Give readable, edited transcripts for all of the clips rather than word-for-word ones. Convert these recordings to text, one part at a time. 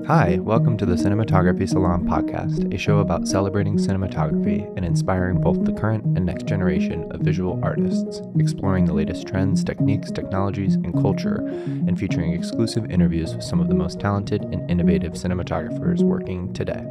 Hi, welcome to the Cinematography Salon podcast, a show about celebrating cinematography and inspiring both the current and next generation of visual artists, exploring the latest trends, techniques, technologies, and culture, and featuring exclusive interviews with some of the most talented and innovative cinematographers working today.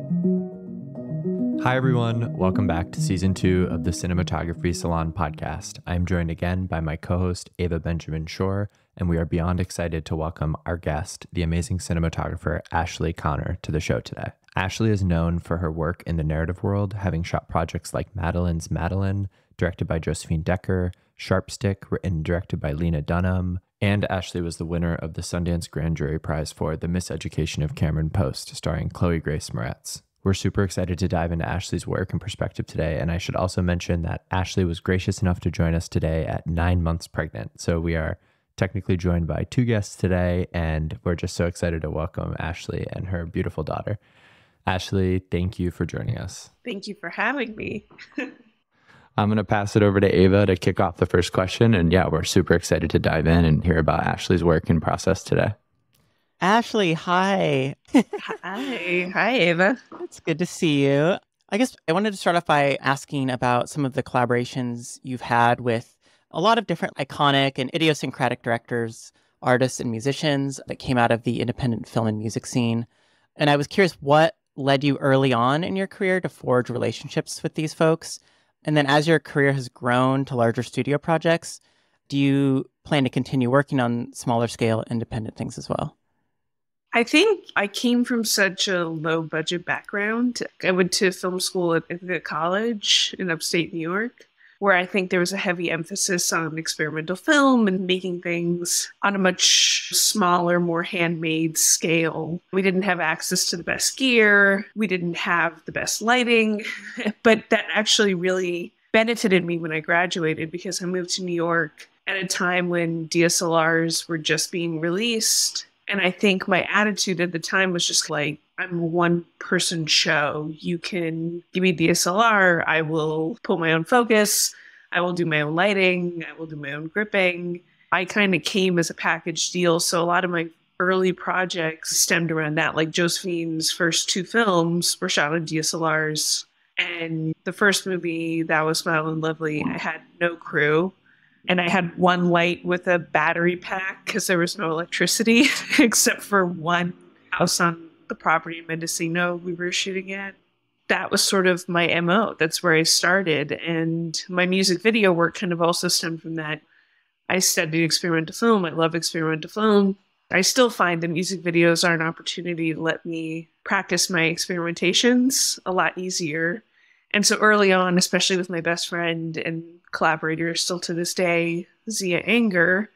Hi, everyone. Welcome back to Season 2 of the Cinematography Salon podcast. I'm joined again by my co-host, Ava Benjamin Shorr, and we are beyond excited to welcome our guest, the amazing cinematographer Ashley Connor, to the show today. Ashley is known for her work in the narrative world, having shot projects like Madeline's Madeline, directed by Josephine Decker, Sharpstick, written and directed by Lena Dunham, and Ashley was the winner of the Sundance Grand Jury Prize for The Miseducation of Cameron Post, starring Chloe Grace Moretz. We're super excited to dive into Ashley's work and perspective today, and I should also mention that Ashley was gracious enough to join us today at 9 months pregnant, so we are technically joined by two guests today, and we're just so excited to welcome Ashley and her beautiful daughter. Ashley, thank you for joining us. Thank you for having me. I'm going to pass it over to Ava to kick off the first question, and yeah, we're super excited to dive in and hear about Ashley's work and process today. Ashley, hi. Hi, Ava. It's good to see you. I guess I wanted to start off by asking about some of the collaborations you've had with a lot of different iconic and idiosyncratic directors, artists, and musicians that came out of the independent film and music scene. And I was curious what led you early on in your career to forge relationships with these folks. And then as your career has grown to larger studio projects, do you plan to continue working on smaller scale independent things as well? I think I came from such a low budget background. I went to film school at the college in upstate New York, where I think there was a heavy emphasis on experimental film and making things on a much smaller, more handmade scale. We didn't have access to the best gear. We didn't have the best lighting, but that actually really benefited me when I graduated because I moved to New York at a time when DSLRs were just being released. And I think my attitude at the time was just like, I'm a one-person show. You can give me DSLR. I will pull my own focus. I will do my own lighting. I will do my own gripping. I kind of came as a package deal. So a lot of my early projects stemmed around that. Like Josephine's first two films were shot on DSLRs. And the first movie, that was Smile and Lovely, I had no crew. And I had one light with a battery pack because there was no electricity except for one house on the property in Mendocino we were shooting at. That was sort of my MO. That's where I started. And my music video work kind of also stemmed from that. I studied experimental film. I love experimental film. I still find that music videos are an opportunity to let me practice my experimentations a lot easier. And so early on, especially with my best friend and collaborator still to this day, Zia Anger,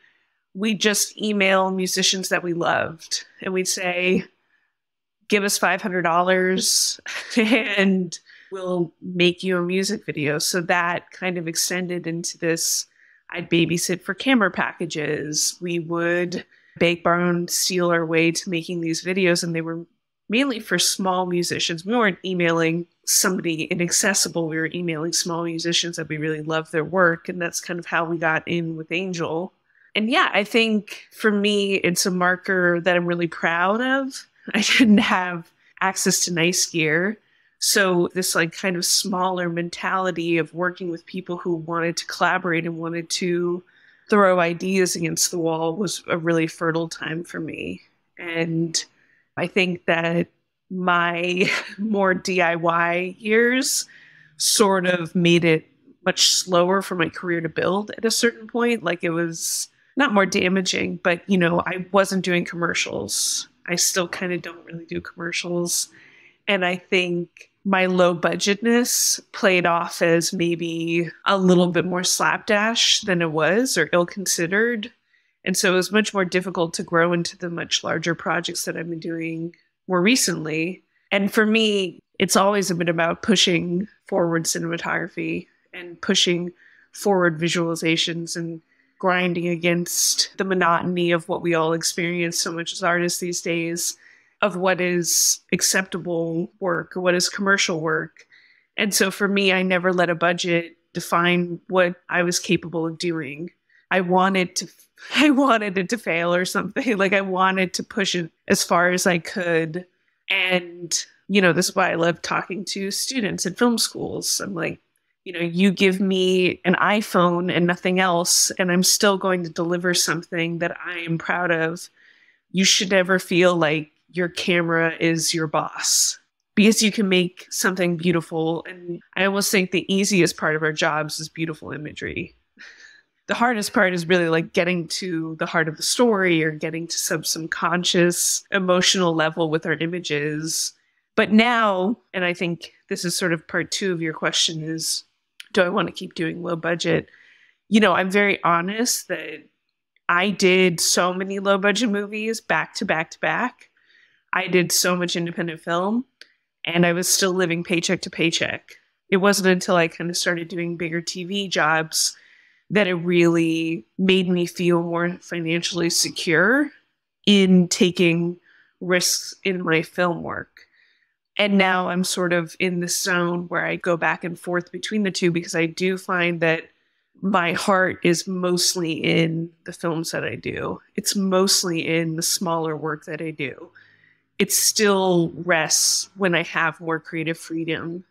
we'd just email musicians that we loved. And we'd say, give us $500 and we'll make you a music video. So that kind of extended into this. I'd babysit for camera packages. We would bake our own, steal our way to making these videos. And they were mainly for small musicians. We weren't emailing somebody inaccessible. We were emailing small musicians that we really loved their work. And that's kind of how we got in with Angel. And yeah, I think for me, it's a marker that I'm really proud of. I didn't have access to nice gear. So this like kind of smaller mentality of working with people who wanted to collaborate and wanted to throw ideas against the wall was a really fertile time for me. And I think that my more DIY years sort of made it much slower for my career to build at a certain point. Like it was not more damaging, but I wasn't doing commercials. I still kind of don't really do commercials. And I think my low budgetness played off as maybe a little bit more slapdash than it was or ill-considered. And so it was much more difficult to grow into the much larger projects that I've been doing more recently. And for me, it's always a bit about pushing forward cinematography and pushing forward visualizations and grinding against the monotony of what we all experience so much as artists these days, of what is acceptable work or what is commercial work. And so for me, I never let a budget define what I was capable of doing. I wanted it to fail or something. Like I wanted to push it as far as I could And, this is why I love talking to students at film schools. I'm like, you give me an iPhone and nothing else, and I'm still going to deliver something that I am proud of. You should never feel like your camera is your boss, because you can make something beautiful. And I almost think the easiest part of our jobs is beautiful imagery. The hardest part is really like getting to the heart of the story or getting to some subconscious emotional level with our images. But now, and I think this is sort of part two of your question, is do I want to keep doing low budget? I'm very honest that I did so many low budget movies back to back to back. I did so much independent film, and I was still living paycheck to paycheck. It wasn't until I kind of started doing bigger TV jobs that it really made me feel more financially secure in taking risks in my film work. And now I'm sort of in this zone where I go back and forth between the two, because I do find that my heart is mostly in the films that I do. It's mostly in the smaller work that I do. It still rests when I have more creative freedom.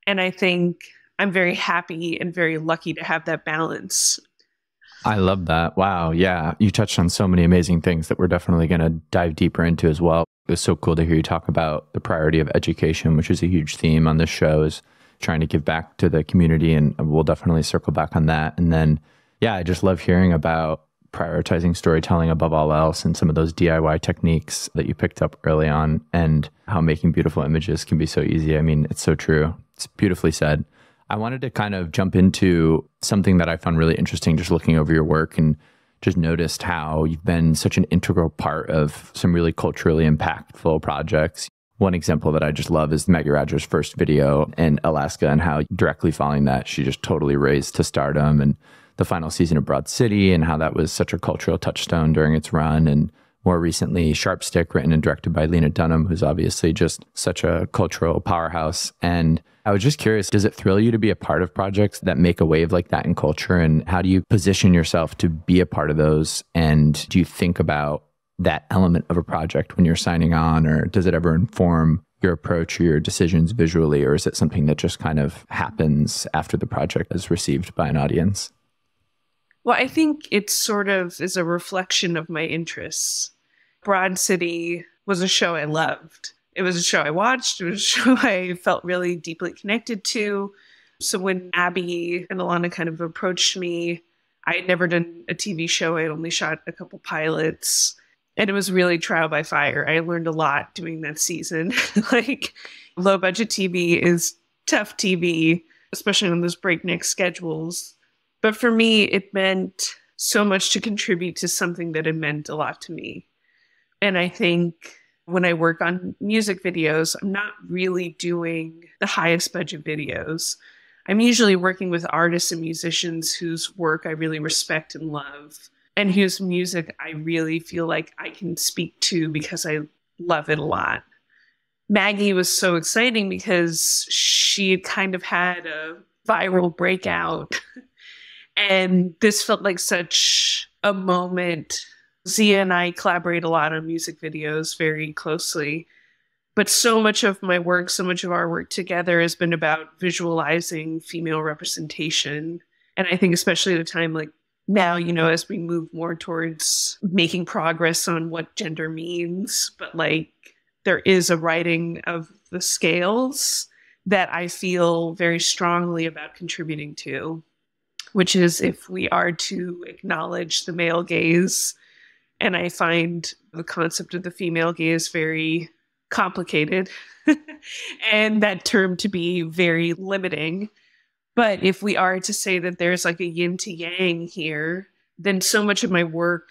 And I think I'm very happy and very lucky to have that balance. I love that. Wow. Yeah. You touched on so many amazing things that we're definitely going to dive deeper into as well. It was so cool to hear you talk about the priority of education, which is a huge theme on this show, is trying to give back to the community. And we'll definitely circle back on that. And then, yeah, I just love hearing about prioritizing storytelling above all else and some of those DIY techniques that you picked up early on, and how making beautiful images can be so easy. I mean, it's so true. It's beautifully said. I wanted to kind of jump into something that I found really interesting, just looking over your work, and just noticed how you've been such an integral part of some really culturally impactful projects. One example that I just love is Maggie Rogers' first video in Alaska, and how directly following that, she just totally raised to stardom, and the final season of Broad City, and how that was such a cultural touchstone during its run. And more recently, Sharp Stick, written and directed by Lena Dunham, who's obviously just such a cultural powerhouse. And I was just curious, does it thrill you to be a part of projects that make a wave like that in culture? And how do you position yourself to be a part of those? And do you think about that element of a project when you're signing on, or does it ever inform your approach or your decisions visually? Or is it something that just kind of happens after the project is received by an audience? Well, I think it sort of is a reflection of my interests. Broad City was a show I loved. It was a show I watched. It was a show I felt really deeply connected to. So when Abby and Alana kind of approached me, I had never done a TV show. I had only shot a couple pilots. And it was really trial by fire. I learned a lot doing that season. Like, low budget TV is tough TV, especially on those breakneck schedules. But for me, it meant so much to contribute to something that had meant a lot to me. And I think when I work on music videos, I'm not really doing the highest budget videos. I'm usually working with artists and musicians whose work I really respect and love, and whose music I really feel like I can speak to because I love it a lot. Maggie was so exciting because she had kind of had a viral breakout. And this felt like such a moment. Zia and I collaborate a lot on music videos very closely. But so much of my work, so much of our work together has been about visualizing female representation. And I think especially at a time like now, as we move more towards making progress on what gender means, but like there is a writing of the scales that I feel very strongly about contributing to, which is if we are to acknowledge the male gaze. And I find the concept of the female gaze very complicated and that term to be very limiting. But if we are to say that there's like a yin to yang here, then so much of my work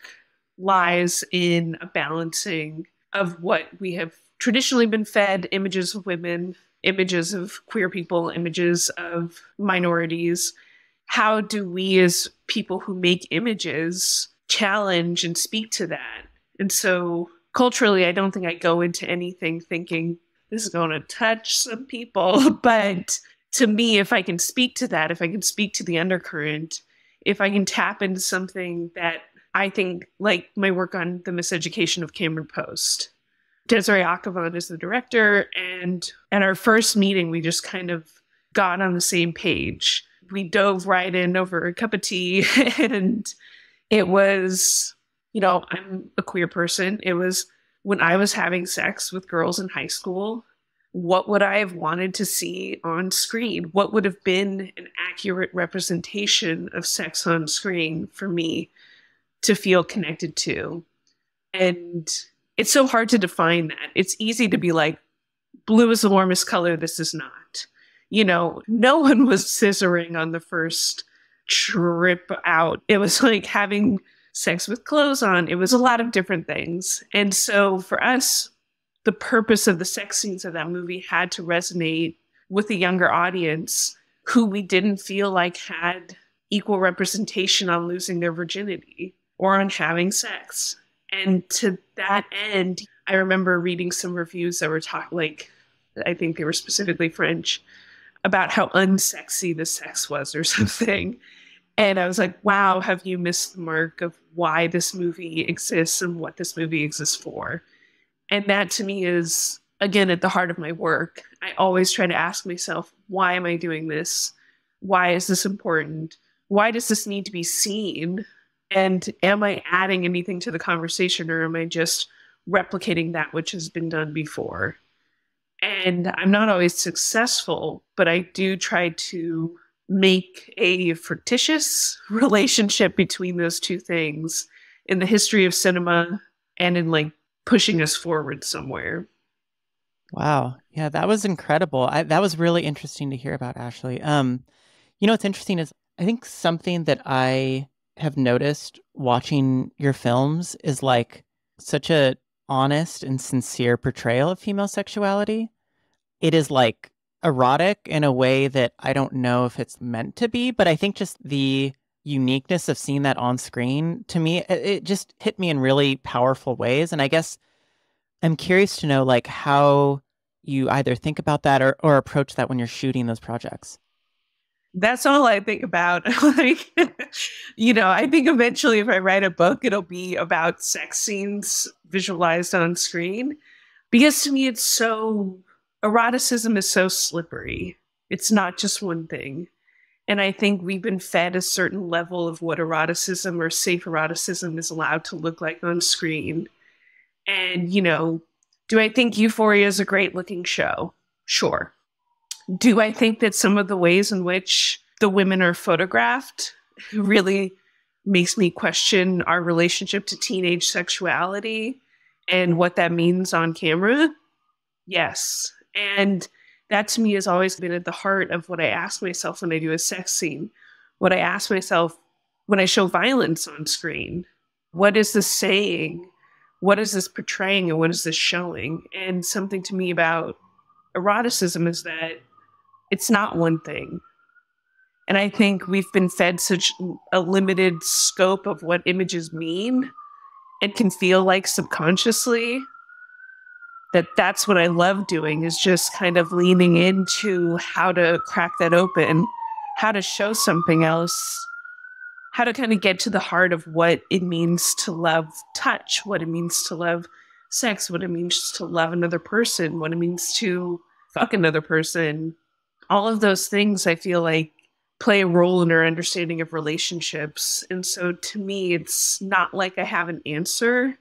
lies in a balancing of what we have traditionally been fed: images of women, images of queer people, images of minorities. How do we as people who make images challenge and speak to that? And so culturally, I don't think I go into anything thinking this is going to touch some people. But to me, if I can speak to that, if I can speak to the undercurrent, if I can tap into something that I think, like my work on the miseducation of Cameron Post, Desiree Akhavan is the director. And at our first meeting, we just kind of got on the same page. We dove right in over a cup of tea. And it was, I'm a queer person. It was when I was having sex with girls in high school, what would I have wanted to see on screen? What would have been an accurate representation of sex on screen for me to feel connected to? And it's so hard to define that. It's easy to be like, blue is the warmest color. This is not. No one was scissoring on the first trip out. It was like having sex with clothes on. It was a lot of different things. And so for us, the purpose of the sex scenes of that movie had to resonate with a younger audience who we didn't feel like had equal representation on losing their virginity or on having sex. And to that end, I remember reading some reviews that were I think they were specifically French, about how unsexy the sex was or something. And I was like, wow, have you missed the mark of why this movie exists and what this movie exists for? And that to me is, again, at the heart of my work. I always try to ask myself, why am I doing this? Why is this important? Why does this need to be seen? And am I adding anything to the conversation, or am I just replicating that which has been done before? And I'm not always successful, but I do try to make a fictitious relationship between those two things in the history of cinema and in pushing us forward somewhere. Wow. Yeah, that was incredible. That was really interesting to hear about, Ashley. What's interesting is I think something that I have noticed watching your films is such a honest and sincere portrayal of female sexuality. It is erotic in a way that I don't know if it's meant to be, but I think just the uniqueness of seeing that on screen, to me, it just hit me in really powerful ways. And I guess I'm curious to know how you either think about that or approach that when you're shooting those projects. That's all I think about. I think eventually if I write a book, it'll be about sex scenes visualized on screen. Because to me, eroticism is so slippery. It's not just one thing. And I think we've been fed a certain level of what eroticism or safe eroticism is allowed to look like on screen. And, do I think Euphoria is a great looking show? Sure. Do I think that some of the ways in which the women are photographed really makes me question our relationship to teenage sexuality and what that means on camera? Yes. And that to me has always been at the heart of what I ask myself when I do a sex scene. What I ask myself when I show violence on screen. What is this saying? What is this portraying and what is this showing? And something to me about eroticism is that it's not one thing. And I think we've been fed such a limited scope of what images mean and can feel like subconsciously that's what I love doing, is just kind of leaning into how to crack that open, how to show something else, how to kind of get to the heart of what it means to love touch, what it means to love sex, what it means to love another person, what it means to fuck another person. All of those things I feel like play a role in our understanding of relationships. And so to me, it's not like I have an answer,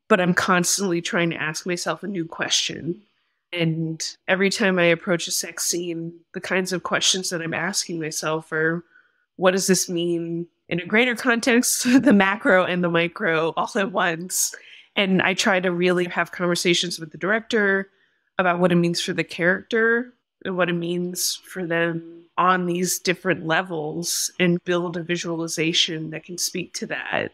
but I'm constantly trying to ask myself a new question. And every time I approach a sex scene, the kinds of questions that I'm asking myself are, what does this mean in a greater context, the macro and the micro all at once? And I try to really have conversations with the director about what it means for the character and what it means for them on these different levels, and build a visualization that can speak to that.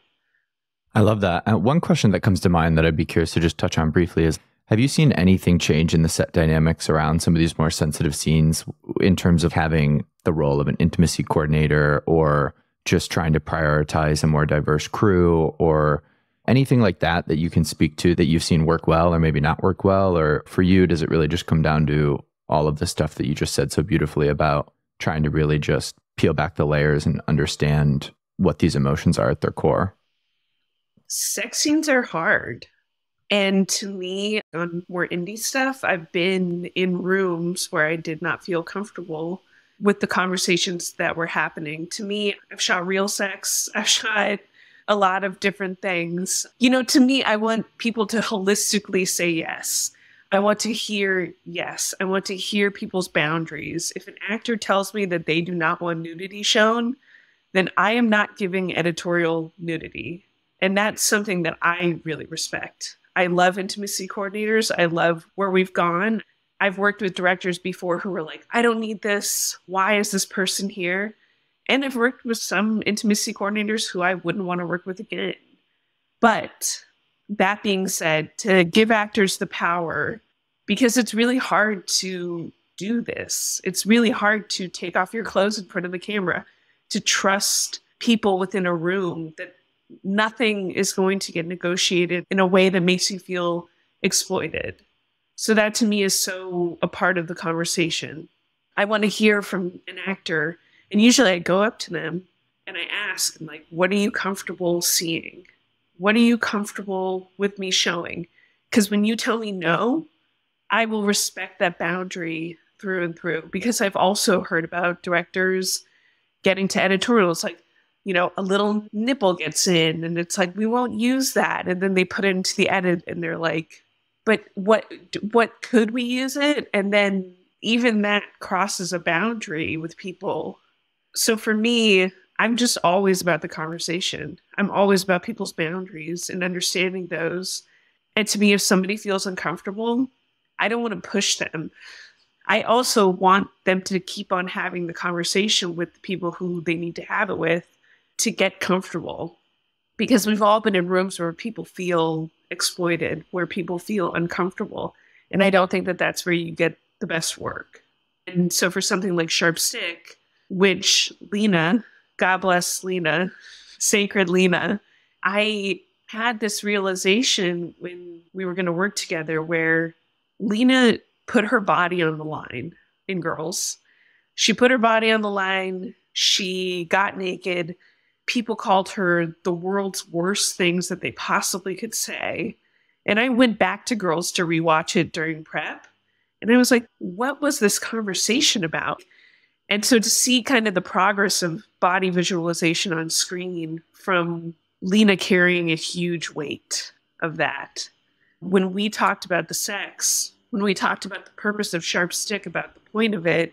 I love that. One question that comes to mind that I'd be curious to just touch on briefly is, have you seen anything change in the set dynamics around some of these more sensitive scenes in terms of having the role of an intimacy coordinator, or just trying to prioritize a more diverse crew, or anything like that that you can speak to that you've seen work well or maybe not work well? Or for you, does it really just come down to all of the stuff that you just said so beautifully about trying to really just peel back the layers and understand what these emotions are at their core? Sex scenes are hard. And to me, on more indie stuff, I've been in rooms where I did not feel comfortable with the conversations that were happening. To me, I've shot real sex. I've shot a lot of different things. To me, I want people to holistically say yes. I want to hear yes. I want to hear people's boundaries. If an actor tells me that they do not want nudity shown, then I am not giving editorial nudity. And that's something that I really respect. I love intimacy coordinators. I love where we've gone. I've worked with directors before who were like, I don't need this. Why is this person here? And I've worked with some intimacy coordinators who I wouldn't want to work with again. But that being said, to give actors the power, because it's really hard to do this. It's really hard to take off your clothes in front of the camera, to trust people within a room that nothing is going to get negotiated in a way that makes you feel exploited. So that to me is so a part of the conversation. I want to hear from an actor, and usually I go up to them and I ask, like, what are you comfortable seeing? What are you comfortable with me showing? Because when you tell me no, I will respect that boundary through and through. Because I've also heard about directors getting to editorials like, a little nipple gets in and it's like, we won't use that. And then they put it into the edit and they're like, but what could we use it? And then even that crosses a boundary with people. So for me, I'm just always about the conversation. I'm always about people's boundaries and understanding those. And to me, if somebody feels uncomfortable, I don't want to push them. I also want them to keep on having the conversation with the people who they need to have it with to get comfortable. Because we've all been in rooms where people feel exploited, where people feel uncomfortable. And I don't think that that's where you get the best work. And so for something like Sharp Stick, which Lena, God bless Lena, sacred Lena, I had this realization when we were going to work together where Lena put her body on the line in Girls. She put her body on the line. She got naked. People called her the world's worst things that they possibly could say. And I went back to Girls to rewatch it during prep. And I was like, what was this conversation about? And so to see kind of the progress of body visualization on screen from Lena carrying a huge weight of that. When we talked about the sex, when we talked about the purpose of Sharp Stick, about the point of it,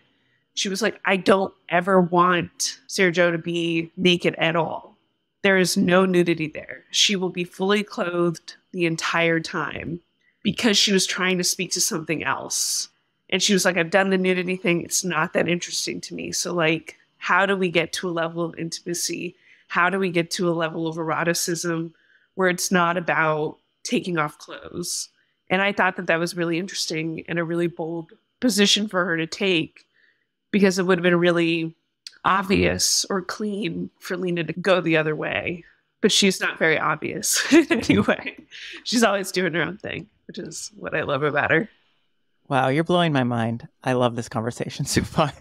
she was like, I don't ever want Sarah Jo to be naked at all. There is no nudity there. She will be fully clothed the entire time, because she was trying to speak to something else. And she was like, I've done the nudity thing. It's not that interesting to me. So like, how do we get to a level of intimacy? How do we get to a level of eroticism where it's not about taking off clothes? And I thought that that was really interesting and a really bold position for her to take, because it would have been really obvious or clean for Lena to go the other way. But she's not very obvious anyway. She's always doing her own thing, which is what I love about her. Wow, you're blowing my mind. I love this conversation so far.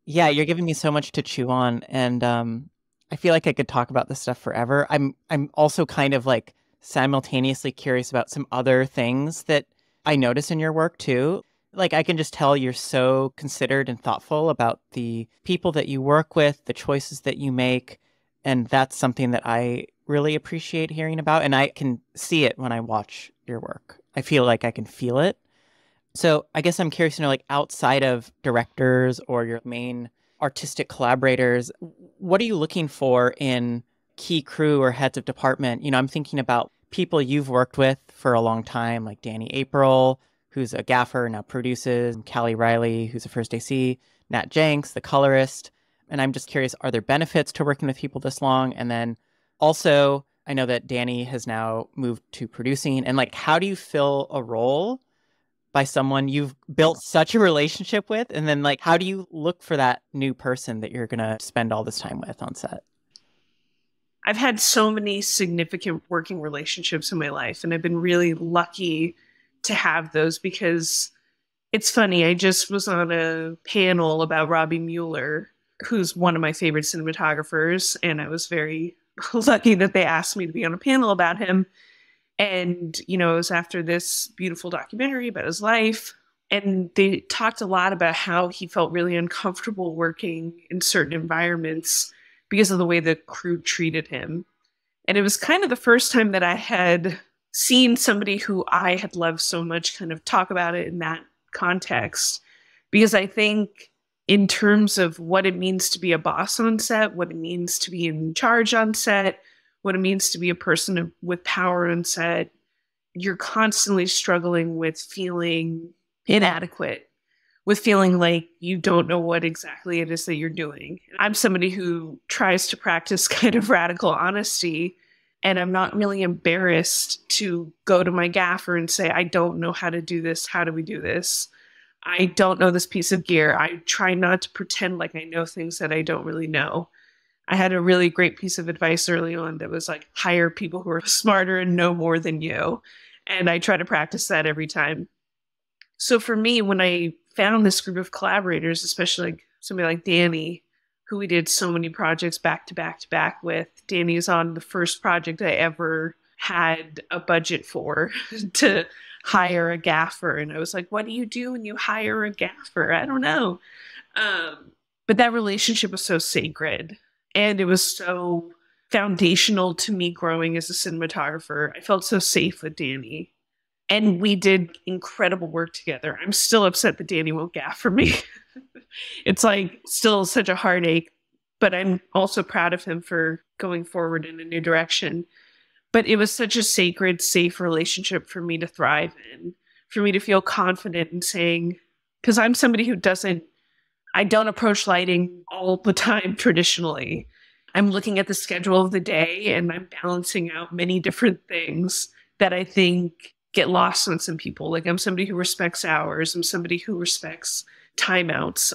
Yeah, you're giving me so much to chew on, and I feel like I could talk about this stuff forever. I'm also kind of like simultaneously curious about some other things that I notice in your work too. Like, I can just tell you're so considered and thoughtful about the people that you work with, the choices that you make, and that's something that I really appreciate hearing about, and I can see it when I watch your work. I feel like I can feel it. So I guess I'm curious to know, like, outside of directors or your main artistic collaborators, what are you looking for in key crew or heads of department? I'm thinking about people you've worked with for a long time, like Danny April, who's a gaffer, now produces, Callie Riley, who's a first AC, Nat Jenks, the colorist. And I'm just curious, are there benefits to working with people this long? And then also, I know that Danny has now moved to producing. And like, how do you fill a role by someone you've built such a relationship with? And then like, how do you look for that new person that you're going to spend all this time with on set? I've had so many significant working relationships in my life, and I've been really lucky to have those, because it's funny. I just was on a panel about Robbie Mueller, who's one of my favorite cinematographers, and I was very lucky that they asked me to be on a panel about him. And, it was after this beautiful documentary about his life. And they talked a lot about how he felt really uncomfortable working in certain environments because of the way the crew treated him. And it was kind of the first time that I had seen somebody who I had loved so much kind of talk about it in that context. Because I think in terms of what it means to be a boss on set, what it means to be in charge on set, what it means to be a person with power on set, you're constantly struggling with feeling inadequate, with feeling like you don't know what exactly it is that you're doing. I'm somebody who tries to practice kind of radical honesty, and I'm not really embarrassed to go to my gaffer and say, I don't know how to do this. How do we do this? I don't know this piece of gear. I try not to pretend like I know things that I don't really know. I had a really great piece of advice early on that was like, hire people who are smarter and know more than you. And I try to practice that every time. So for me, when I found this group of collaborators, especially like somebody like Danny, who we did so many projects back to back to back with. Danny is on the first project I ever had a budget for to hire a gaffer. And I was like, what do you do when you hire a gaffer? I don't know. But that relationship was so sacred. And it was so foundational to me growing as a cinematographer. I felt so safe with Danny. And we did incredible work together. I'm still upset that Danny won't gaff for me. It's like still such a heartache, but I'm also proud of him for going forward in a new direction. But it was such a sacred, safe relationship for me to thrive in, for me to feel confident in saying, because I'm somebody who I don't approach lighting all the time traditionally. I'm looking at the schedule of the day and I'm balancing out many different things that I think get lost on some people. Like I'm somebody who respects hours. I'm somebody who respects timeouts.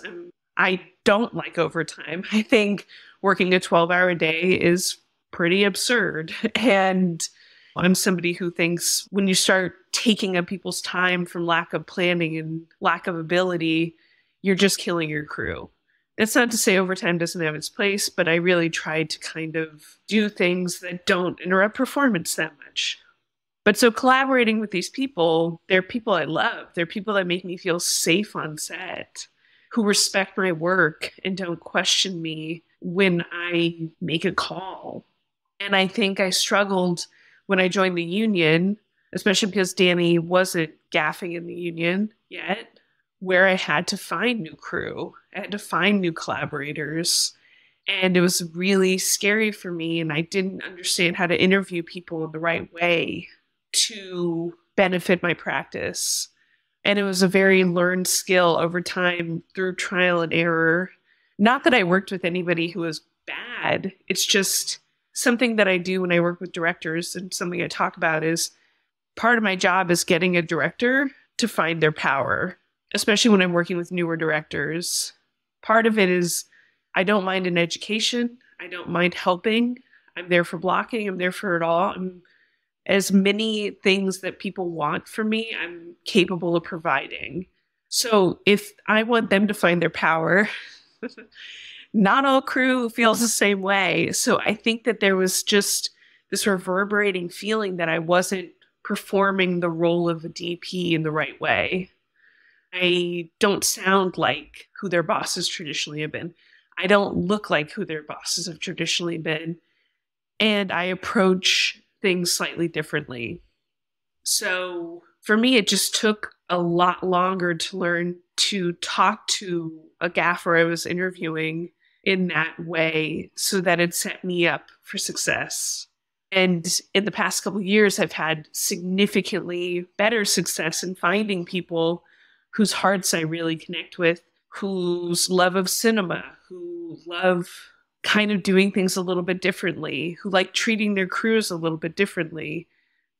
I don't like overtime. I think working a 12-hour day is pretty absurd. And I'm somebody who thinks when you start taking up people's time from lack of planning and lack of ability, you're just killing your crew. That's not to say overtime doesn't have its place, but I really tried to kind of do things that don't interrupt performance that much. But so collaborating with these people, they're people I love. They're people that make me feel safe on set, who respect my work and don't question me when I make a call. And I think I struggled when I joined the union, especially because Danny wasn't gaffing in the union yet, where I had to find new crew. I had to find new collaborators. And it was really scary for me. And I didn't understand how to interview people in the right way to benefit my practice. And it was a very learned skill over time through trial and error. Not that I worked with anybody who was bad. It's just something that I do when I work with directors, and something I talk about is part of my job is getting a director to find their power, especially when I'm working with newer directors. Part of it is I don't mind an education. I don't mind helping. I'm there for blocking. I'm there for it all. As many things that people want from me, I'm capable of providing. So if I want them to find their power, not all crew feels the same way. So I think that there was just this reverberating feeling that I wasn't performing the role of a DP in the right way. I don't sound like who their bosses traditionally have been. I don't look like who their bosses have traditionally been. And I approach things slightly differently. So for me, it just took a lot longer to learn to talk to a gaffer I was interviewing in that way so that it set me up for success. And in the past couple of years, I've had significantly better success in finding people whose hearts I really connect with, whose love of cinema, who love kind of doing things a little bit differently, who like treating their crews a little bit differently.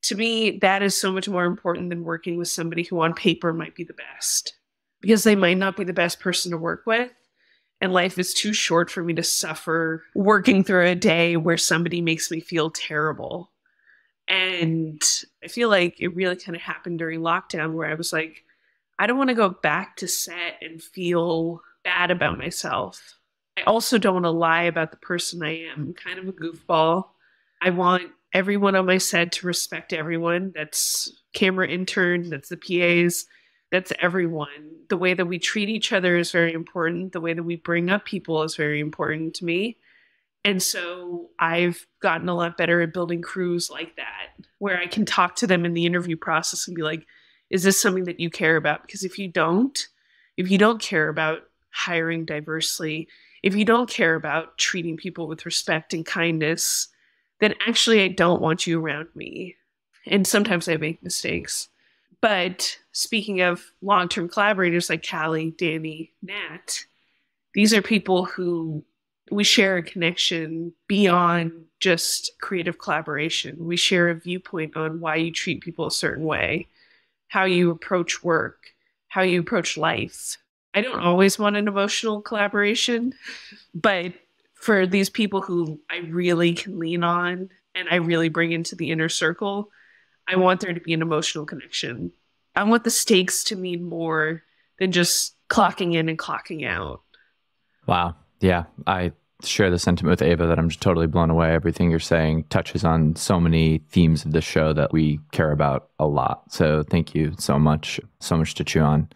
To me, that is so much more important than working with somebody who on paper might be the best, because they might not be the best person to work with. And life is too short for me to suffer working through a day where somebody makes me feel terrible. And I feel like it really kind of happened during lockdown, where I was like, I don't want to go back to set and feel bad about myself. I also don't want to lie about the person I am. I'm kind of a goofball. I want everyone on my set to respect everyone. That's camera intern, that's the PAs, that's everyone. The way that we treat each other is very important. The way that we bring up people is very important to me. And so I've gotten a lot better at building crews like that, where I can talk to them in the interview process and be like, is this something that you care about? Because if you don't care about hiring diversely, if you don't care about treating people with respect and kindness, then actually I don't want you around me. And sometimes I make mistakes. But speaking of long-term collaborators like Callie, Danny, Nat, these are people who we share a connection beyond just creative collaboration. We share a viewpoint on why you treat people a certain way, how you approach work, how you approach life. I don't always want an emotional collaboration, but for these people who I really can lean on and I really bring into the inner circle, I want there to be an emotional connection. I want the stakes to mean more than just clocking in and clocking out. Wow. Yeah. I share the sentiment with Ava that I'm just totally blown away. Everything you're saying touches on so many themes of the show that we care about a lot. So thank you so much. So much to chew on.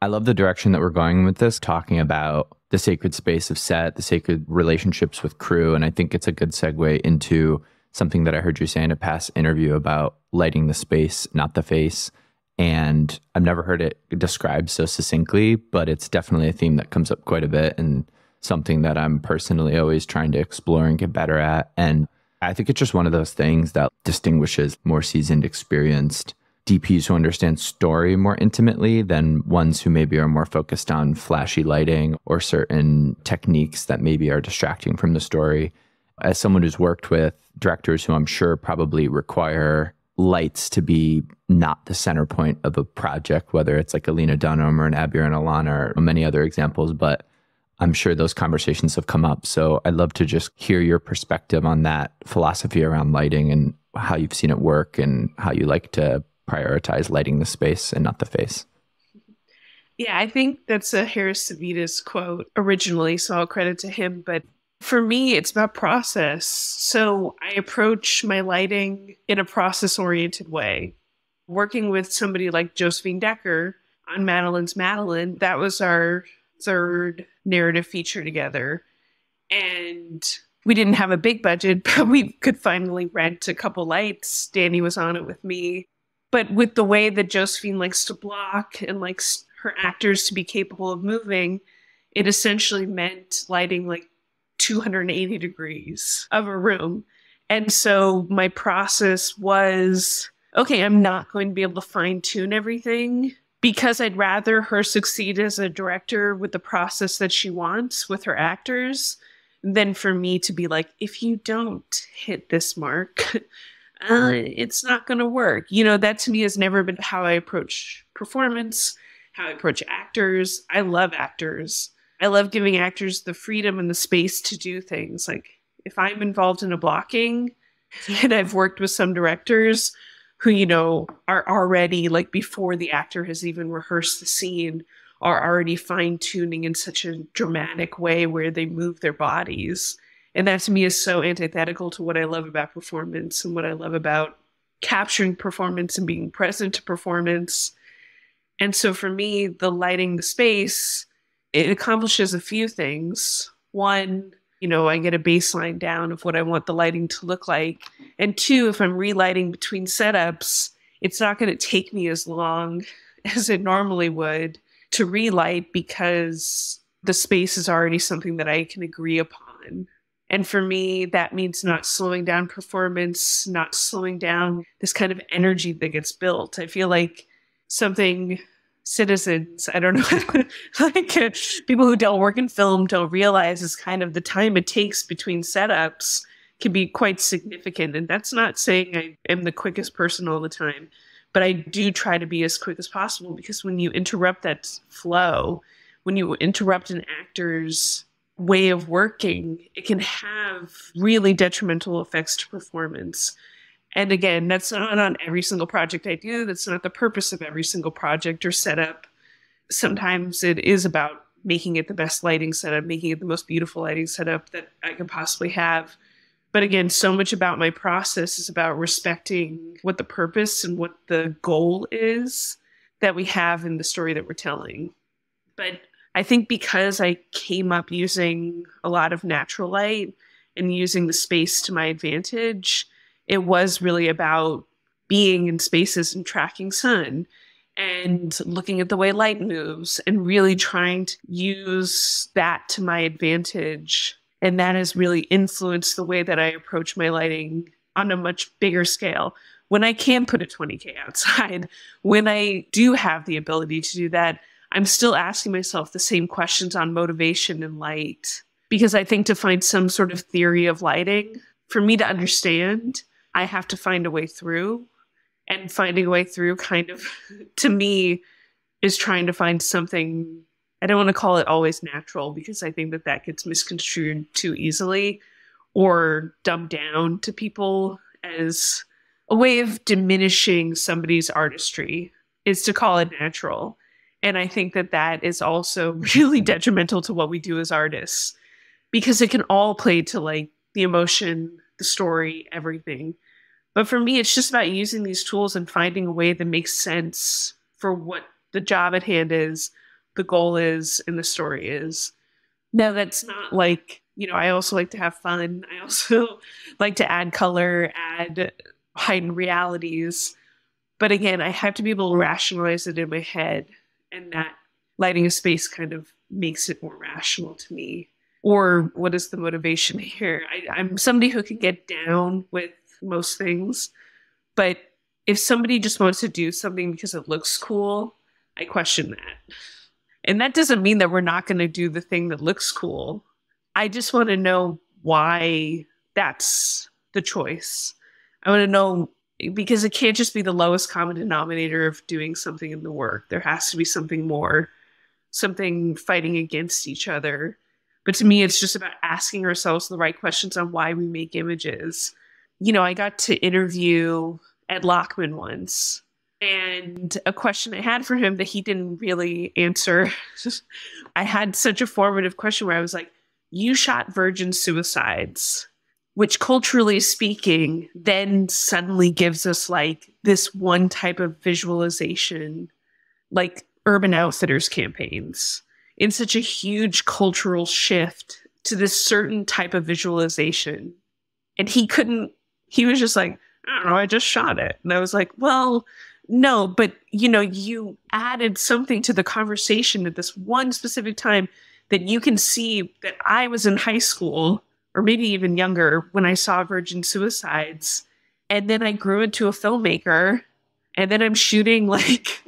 I love the direction that we're going with this, talking about the sacred space of set, the sacred relationships with crew. And I think it's a good segue into something that I heard you say in a past interview about lighting the space, not the face. And I've never heard it described so succinctly, but it's definitely a theme that comes up quite a bit and something that I'm personally always trying to explore and get better at. And I think it's just one of those things that distinguishes more seasoned, experienced DPs who understand story more intimately than ones who maybe are more focused on flashy lighting or certain techniques that maybe are distracting from the story. As someone who's worked with directors who I'm sure probably require lights to be not the center point of a project, whether it's like a Lena Dunham or an Abir and Alana or many other examples, but I'm sure those conversations have come up. So I'd love to just hear your perspective on that philosophy around lighting and how you've seen it work and how you like to prioritize lighting the space and not the face. Yeah, I think that's a Harris Savitas quote originally, so I'll credit to him. But for me, it's about process. So I approach my lighting in a process-oriented way. Working with somebody like Josephine Decker on Madeline's Madeline, that was our third narrative feature together. And we didn't have a big budget, but we could finally rent a couple lights. Danny was on it with me. But with the way that Josephine likes to block and likes her actors to be capable of moving, it essentially meant lighting like 280 degrees of a room. And so my process was, okay, I'm not going to be able to fine tune everything because I'd rather her succeed as a director with the process that she wants with her actors than for me to be like, if you don't hit this mark, it's not going to work. You know, that to me has never been how I approach performance, how I approach actors. I love actors. I love giving actors the freedom and the space to do things. Like if I'm involved in a blocking, and I've worked with some directors who, you know, are already like before the actor has even rehearsed the scene, are already fine tuning in such a dramatic way where they move their bodies. And that to me is so antithetical to what I love about performance and what I love about capturing performance and being present to performance. And so for me, the lighting the space, it accomplishes a few things. One, you know, I get a baseline down of what I want the lighting to look like. And two, if I'm relighting between setups, it's not going to take me as long as it normally would to relight because the space is already something that I can agree upon. And for me, that means not slowing down performance, not slowing down this kind of energy that gets built. I feel like something citizens, I don't know, like people who don't work in film don't realize is kind of the time it takes between setups can be quite significant. And that's not saying I am the quickest person all the time, but I do try to be as quick as possible because when you interrupt that flow, when you interrupt an actor's way of working, it can have really detrimental effects to performance. And again, that's not on every single project I do. That's not the purpose of every single project or setup. Sometimes it is about making it the best lighting setup, making it the most beautiful lighting setup that I can possibly have. But again, so much about my process is about respecting what the purpose and what the goal is that we have in the story that we're telling. But I think because I came up using a lot of natural light and using the space to my advantage, it was really about being in spaces and tracking sun and looking at the way light moves and really trying to use that to my advantage. And that has really influenced the way that I approach my lighting on a much bigger scale. When I can put a 20K outside, when I do have the ability to do that, I'm still asking myself the same questions on motivation and light. Because I think to find some sort of theory of lighting, for me to understand, I have to find a way through. And finding a way through kind of, to me, is trying to find something. I don't want to call it always natural because I think that that gets misconstrued too easily or dumbed down to people as a way of diminishing somebody's artistry is to call it natural. And I think that that is also really detrimental to what we do as artists because it can all play to like the emotion, the story, everything. But for me, it's just about using these tools and finding a way that makes sense for what the job at hand is, the goal is, and the story is. Now, that's not like, I also like to have fun. I also like to add color, add heightened realities. But again, I have to be able to rationalize it in my head. And that lighting a space kind of makes it more rational to me. Or what is the motivation here? I'm somebody who can get down with most things. But if somebody just wants to do something because it looks cool, I question that. And that doesn't mean that we're not going to do the thing that looks cool. I just want to know why that's the choice. I want to know, because it can't just be the lowest common denominator of doing something in the work. There has to be something more, something fighting against each other. But to me, it's just about asking ourselves the right questions on why we make images. I got to interview Ed Lockman once. And a question I had for him that he didn't really answer. I had such a formative question where I was like, you shot virgin suicides, which culturally speaking, then suddenly gives us like this one type of visualization, like Urban Outfitters campaigns, in such a huge cultural shift to this certain type of visualization. And he was just like, I don't know, I just shot it. And I was like, well, no, but you added something to the conversation at this one specific time that you can see that I was in high school or maybe even younger when I saw virgin suicides. And then I grew into a filmmaker and then I'm shooting like,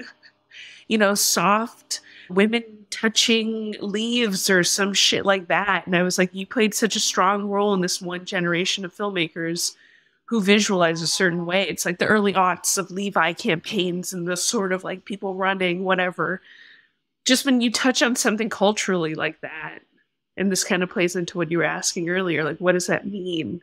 soft women touching leaves or some shit like that. And I was like, you played such a strong role in this one generation of filmmakers who visualize a certain way. It's like the early aughts of Levi campaigns and the sort of like people running, whatever. Just when you touch on something culturally like that, and this kind of plays into what you were asking earlier, like, what does that mean?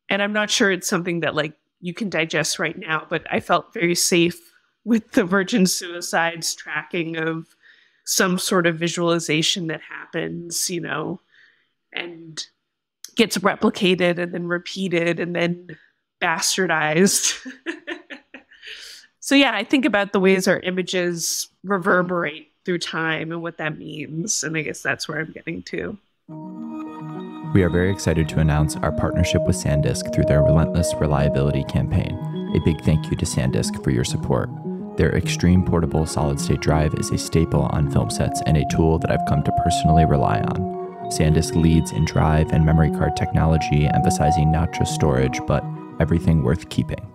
And I'm not sure it's something that like you can digest right now, but I felt very safe with the virgin suicides tracking of some sort of visualization that happens, and gets replicated and then repeated and then bastardized. So yeah, I think about the ways our images reverberate through time and what that means. And I guess that's where I'm getting to. We are very excited to announce our partnership with SanDisk through their Relentless Reliability campaign. A big thank you to SanDisk for your support. Their extreme portable solid-state drive is a staple on film sets and a tool that I've come to personally rely on. SanDisk leads in drive and memory card technology, emphasizing not just storage, but everything worth keeping.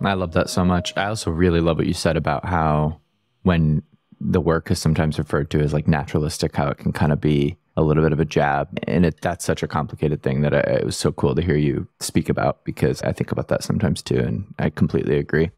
I love that so much. I also really love what you said about how when the work is sometimes referred to as like naturalistic, how it can kind of be a little bit of a jab. And that's such a complicated thing that it was so cool to hear you speak about, because I think about that sometimes too, and I completely agree.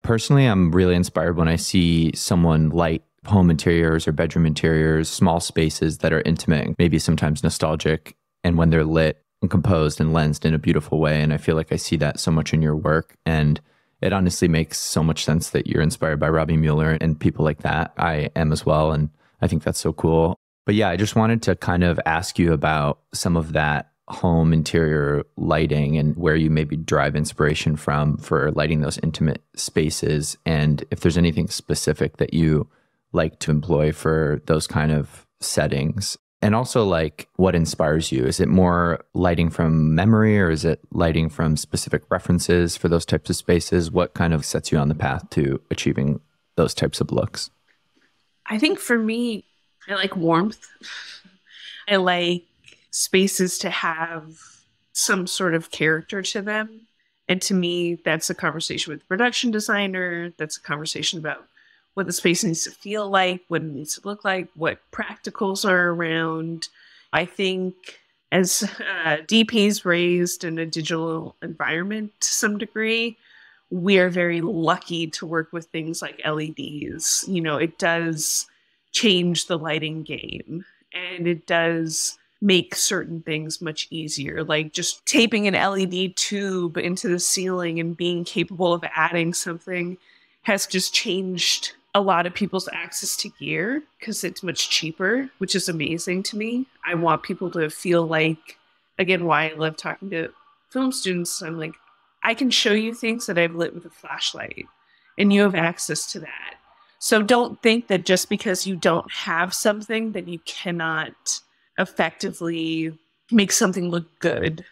Personally, I'm really inspired when I see someone light home interiors or bedroom interiors, small spaces that are intimate, maybe sometimes nostalgic, and when they're lit and composed and lensed in a beautiful way. And I feel like I see that so much in your work. And it honestly makes so much sense that you're inspired by Robbie Mueller and people like that. I am as well. And I think that's so cool. But yeah, I just wanted to kind of ask you about some of that home interior lighting and where you maybe derive inspiration from for lighting those intimate spaces, and if there's anything specific that you like to employ for those kind of settings. And also, like, what inspires you? Is it more lighting from memory, or is it lighting from specific references for those types of spaces? What kind of sets you on the path to achieving those types of looks? I think for me, I like warmth. I like spaces to have some sort of character to them. And to me, that's a conversation with the production designer. That's a conversation about what the space needs to feel like, what it needs to look like, what practicals are around. I think as DPs raised in a digital environment to some degree, we are very lucky to work with things like LEDs. You know, it does change the lighting game, and it does make certain things much easier, like just taping an LED tube into the ceiling and being capable of adding something has just changed a lot of people's access to gear because it's much cheaper, which is amazing to me. I want people to feel like, again, why I love talking to film students. I'm like, I can show you things that I've lit with a flashlight, and you have access to that. So don't think that just because you don't have something that you cannot effectively make something look good.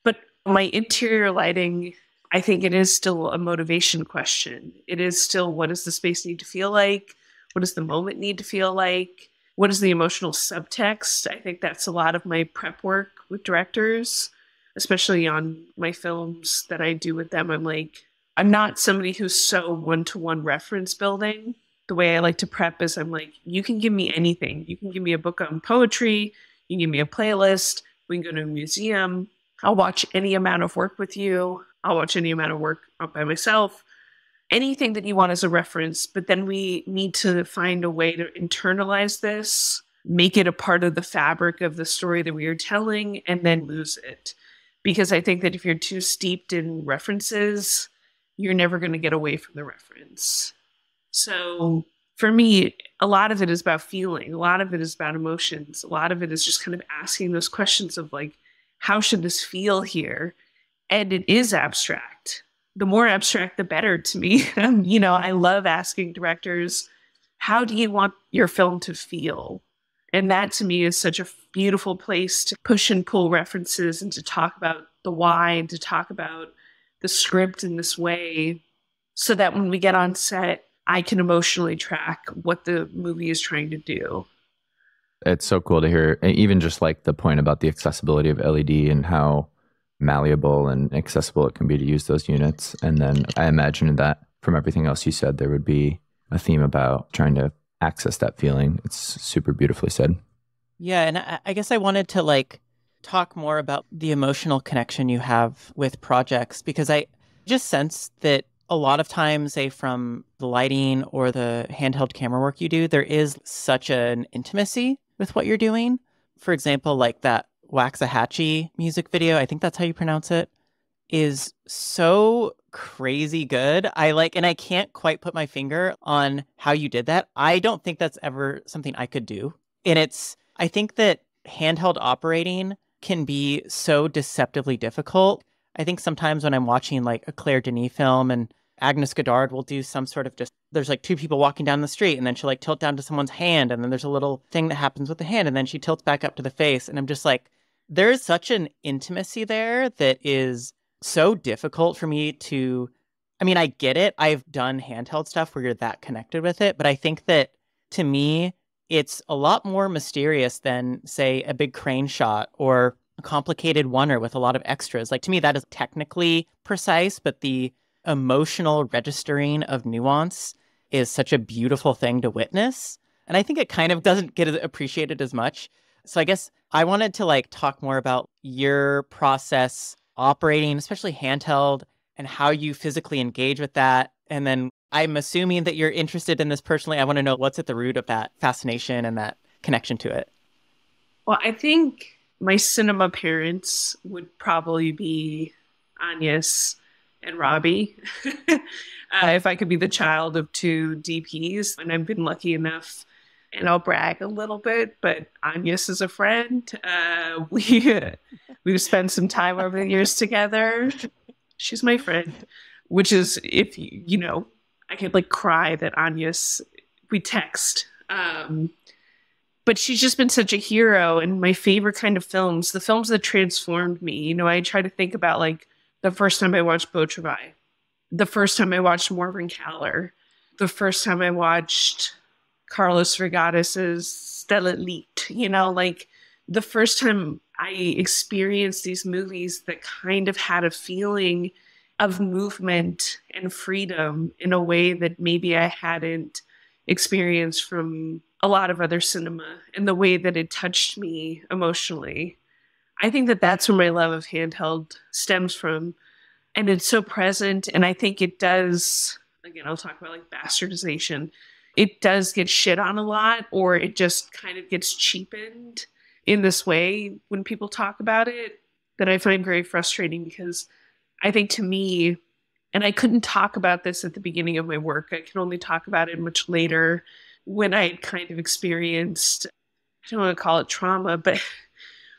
But my interior lighting, I think it is still a motivation question. It is still, what does the space need to feel like? What does the moment need to feel like? What is the emotional subtext? I think that's a lot of my prep work with directors, especially on my films that I do with them. I'm like, I'm not somebody who's so one-to-one reference building. The way I like to prep is I'm like, you can give me anything. You can give me a book on poetry. You can give me a playlist. We can go to a museum. I'll watch any amount of work with you. I'll watch any amount of work by myself. Anything that you want as a reference, but then we need to find a way to internalize this, make it a part of the fabric of the story that we are telling, and then lose it. Because I think that if you're too steeped in references, you're never going to get away from the reference. So for me, a lot of it is about feeling. A lot of it is about emotions. A lot of it is just kind of asking those questions of like, how should this feel here? And it is abstract. The more abstract, the better to me. You know, I love asking directors, how do you want your film to feel? And that to me is such a beautiful place to push and pull references and to talk about the why and to talk about the script in this way so that when we get on set, I can emotionally track what the movie is trying to do. It's so cool to hear, even just like the point about the accessibility of LED and how malleable and accessible it can be to use those units. And then I imagine that from everything else you said, there would be a theme about trying to access that feeling. It's super beautifully said. Yeah, and I guess I wanted to like talk more about the emotional connection you have with projects, because I just sense that a lot of times, say from the lighting or the handheld camera work you do, there is such an intimacy with what you're doing. For example, like that Waxahachie music video, I think that's how you pronounce it, is so crazy good. And I can't quite put my finger on how you did that. I don't think that's ever something I could do. And I think that handheld operating can be so deceptively difficult. I think sometimes when I'm watching like a Claire Denis film and Agnes Goddard will do some sort of there's like two people walking down the street and then she'll like tilt down to someone's hand and then there's a little thing that happens with the hand and then she tilts back up to the face. And I'm just like, there's such an intimacy there that is so difficult for me to, I mean, I get it. I've done handheld stuff where you're that connected with it. But I think that to me, it's a lot more mysterious than, say, a big crane shot or a complicated oneer with a lot of extras. Like, to me, that is technically precise, but the emotional registering of nuance is such a beautiful thing to witness. And I think it kind of doesn't get appreciated as much. So I guess I wanted to like talk more about your process operating, especially handheld, and how you physically engage with that. And then I'm assuming that you're interested in this personally. I want to know what's at the root of that fascination and that connection to it. Well, I think my cinema parents would probably be Agnes and Robbie. If I could be the child of two DPs, and I've been lucky enough And I'll brag a little bit, but Agnes is a friend. We've spent some time over the years together. She's my friend, which is, if I could like cry that Agnes, we text. But she's just been such a hero, and my favorite kind of films, the films that transformed me. I try to think about like the first time I watched Beau Travail, the first time I watched Morgan Caller, the first time I watched Carlos Regatas's Stella Leet, like the first time I experienced these movies that kind of had a feeling of movement and freedom in a way that maybe I hadn't experienced from a lot of other cinema, and the way that it touched me emotionally. I think that that's where my love of handheld stems from. And it's so present. And I think it does, again, I'll talk about like bastardization. It does get shit on a lot, or it just kind of gets cheapened in this way when people talk about it, that I find very frustrating, because I think to me, and I couldn't talk about this at the beginning of my work, I can only talk about it much later when I kind of experienced, I don't want to call it trauma, but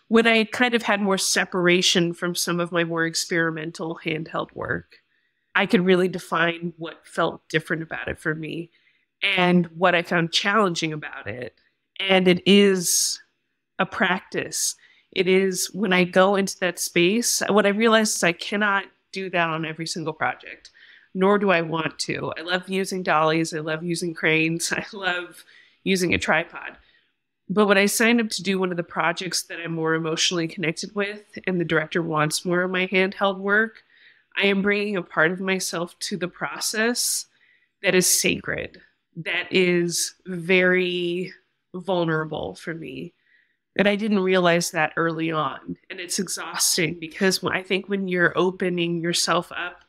when I kind of had more separation from some of my more experimental handheld work, I could really define what felt different about it for me and what I found challenging about it. And it is a practice. It is, when I go into that space, what I realized is I cannot do that on every single project, nor do I want to. I love using dollies. I love using cranes. I love using a tripod. But when I signed up to do one of the projects that I'm more emotionally connected with, and the director wants more of my handheld work, I am bringing a part of myself to the process that is sacred, that is very vulnerable for me. And I didn't realize that early on. And it's exhausting, because I think when you're opening yourself up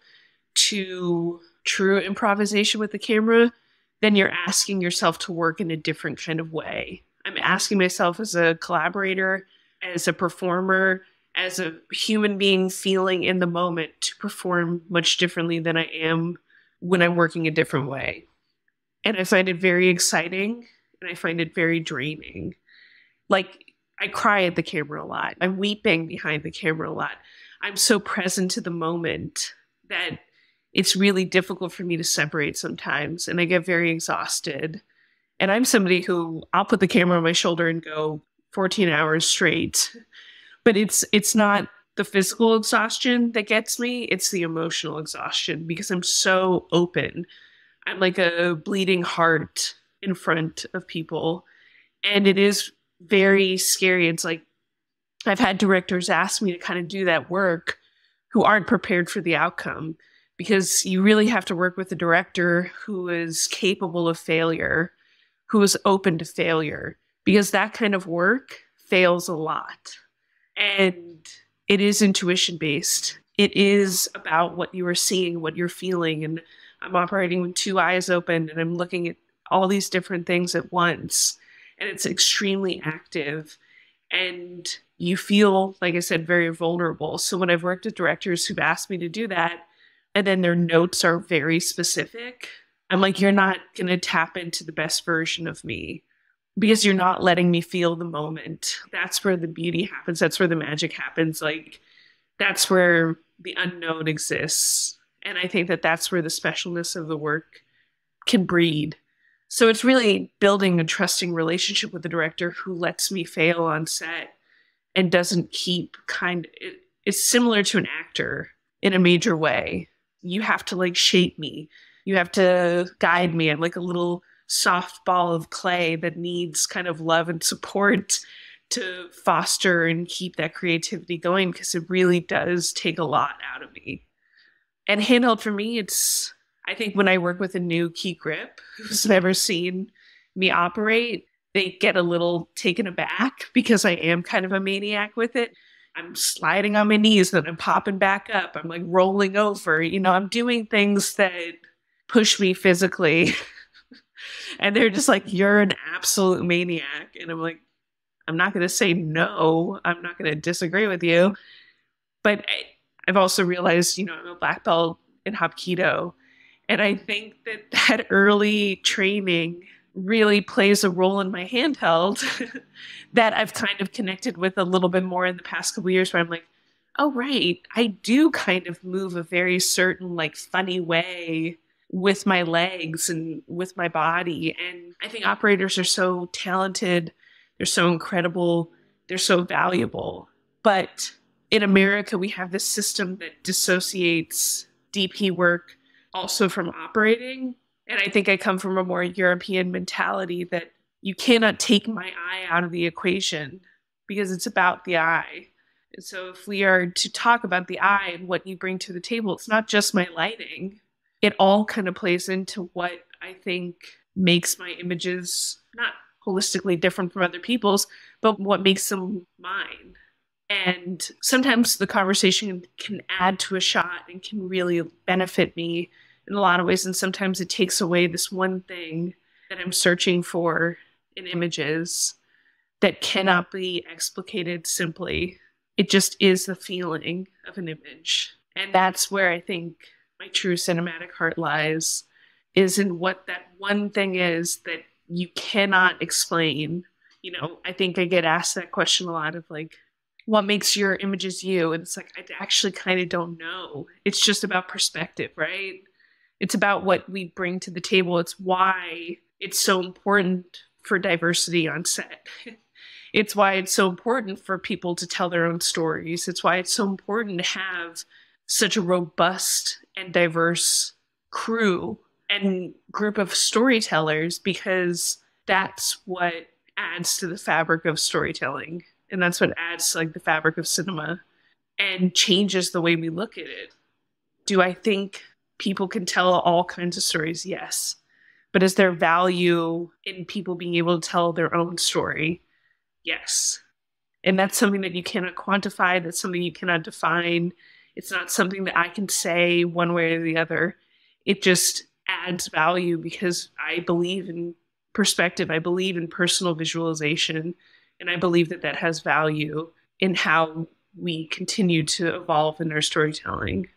to true improvisation with the camera, then you're asking yourself to work in a different kind of way. I'm asking myself as a collaborator, as a performer, as a human being feeling in the moment, to perform much differently than I am when I'm working a different way. And I find it very exciting, and I find it very draining. Like, I cry at the camera a lot. I'm weeping behind the camera a lot. I'm so present to the moment that it's really difficult for me to separate sometimes, and I get very exhausted. And I'm somebody who, I'll put the camera on my shoulder and go 14 hours straight. But it's not the physical exhaustion that gets me, it's the emotional exhaustion, because I'm so open. I'm like a bleeding heart in front of people. And it is very scary. It's like, I've had directors ask me to kind of do that work who aren't prepared for the outcome, because you really have to work with a director who is capable of failure, who is open to failure, because that kind of work fails a lot. And it is intuition based. It is about what you are seeing, what you're feeling. And I'm operating with two eyes open, and I'm looking at all these different things at once. And it's extremely active. And you feel, like I said, very vulnerable. So when I've worked with directors who've asked me to do that, and then their notes are very specific, I'm like, you're not going to tap into the best version of me, because you're not letting me feel the moment. That's where the beauty happens. That's where the magic happens. Like, that's where the unknown exists. And I think that that's where the specialness of the work can breed. So it's really building a trusting relationship with the director who lets me fail on set and doesn't keep it's similar to an actor in a major way. You have to like shape me. You have to guide me. I'm like a little soft ball of clay that needs kind of love and support to foster and keep that creativity going, because it really does take a lot out of me. And handheld for me, I think when I work with a new key grip who's never seen me operate, they get a little taken aback, because I am kind of a maniac with it. I'm sliding on my knees, and I'm popping back up. I'm like rolling over. I'm doing things that push me physically. And they're just like, you're an absolute maniac. And I'm like, I'm not going to say no. I'm not going to disagree with you. But I've also realized, I'm a black belt in Hapkido. And I think that early training really plays a role in my handheld that I've kind of connected with a little bit more in the past couple of years, where I'm like, oh, right, I do kind of move a very certain, like, funny way with my legs and with my body. And I think operators are so talented, they're so incredible, they're so valuable. But in America, we have this system that dissociates DP work also from operating. And I think I come from a more European mentality that you cannot take my eye out of the equation because it's about the eye. And so if we are to talk about the eye and what you bring to the table, it's not just my lighting. It all kind of plays into what I think makes my images not holistically different from other people's, but what makes them mine. And sometimes the conversation can add to a shot and can really benefit me in a lot of ways. And sometimes it takes away this one thing that I'm searching for in images that cannot be explicated simply. It just is the feeling of an image. And that's where I think my true cinematic heart lies, is in what that one thing is that you cannot explain. You know, I think I get asked that question a lot of like, what makes your images you? And it's like, I actually kind of don't know. It's just about perspective, right? It's about what we bring to the table. It's why it's so important for diversity on set. It's why it's so important for people to tell their own stories. It's why it's so important to have such a robust and diverse crew and group of storytellers, because that's what adds to the fabric of storytelling. And that's what adds to like the fabric of cinema and changes the way we look at it. Do I think people can tell all kinds of stories? Yes. But is there value in people being able to tell their own story? Yes. And that's something that you cannot quantify. That's something you cannot define. It's not something that I can say one way or the other. It just adds value because I believe in perspective. I believe in personal visualization. And I believe that that has value in how we continue to evolve in our storytelling.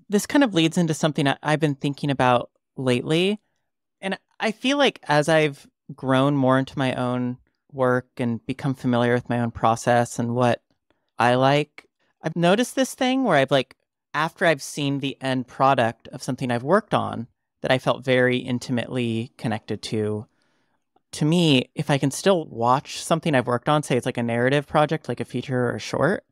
This kind of leads into something I've been thinking about lately. And I feel like as I've grown more into my own work and become familiar with my own process and what I like, I've noticed this thing where I've like, after I've seen the end product of something I've worked on that I felt very intimately connected to me, if I can still watch something I've worked on, say it's like a narrative project, like a feature or a short,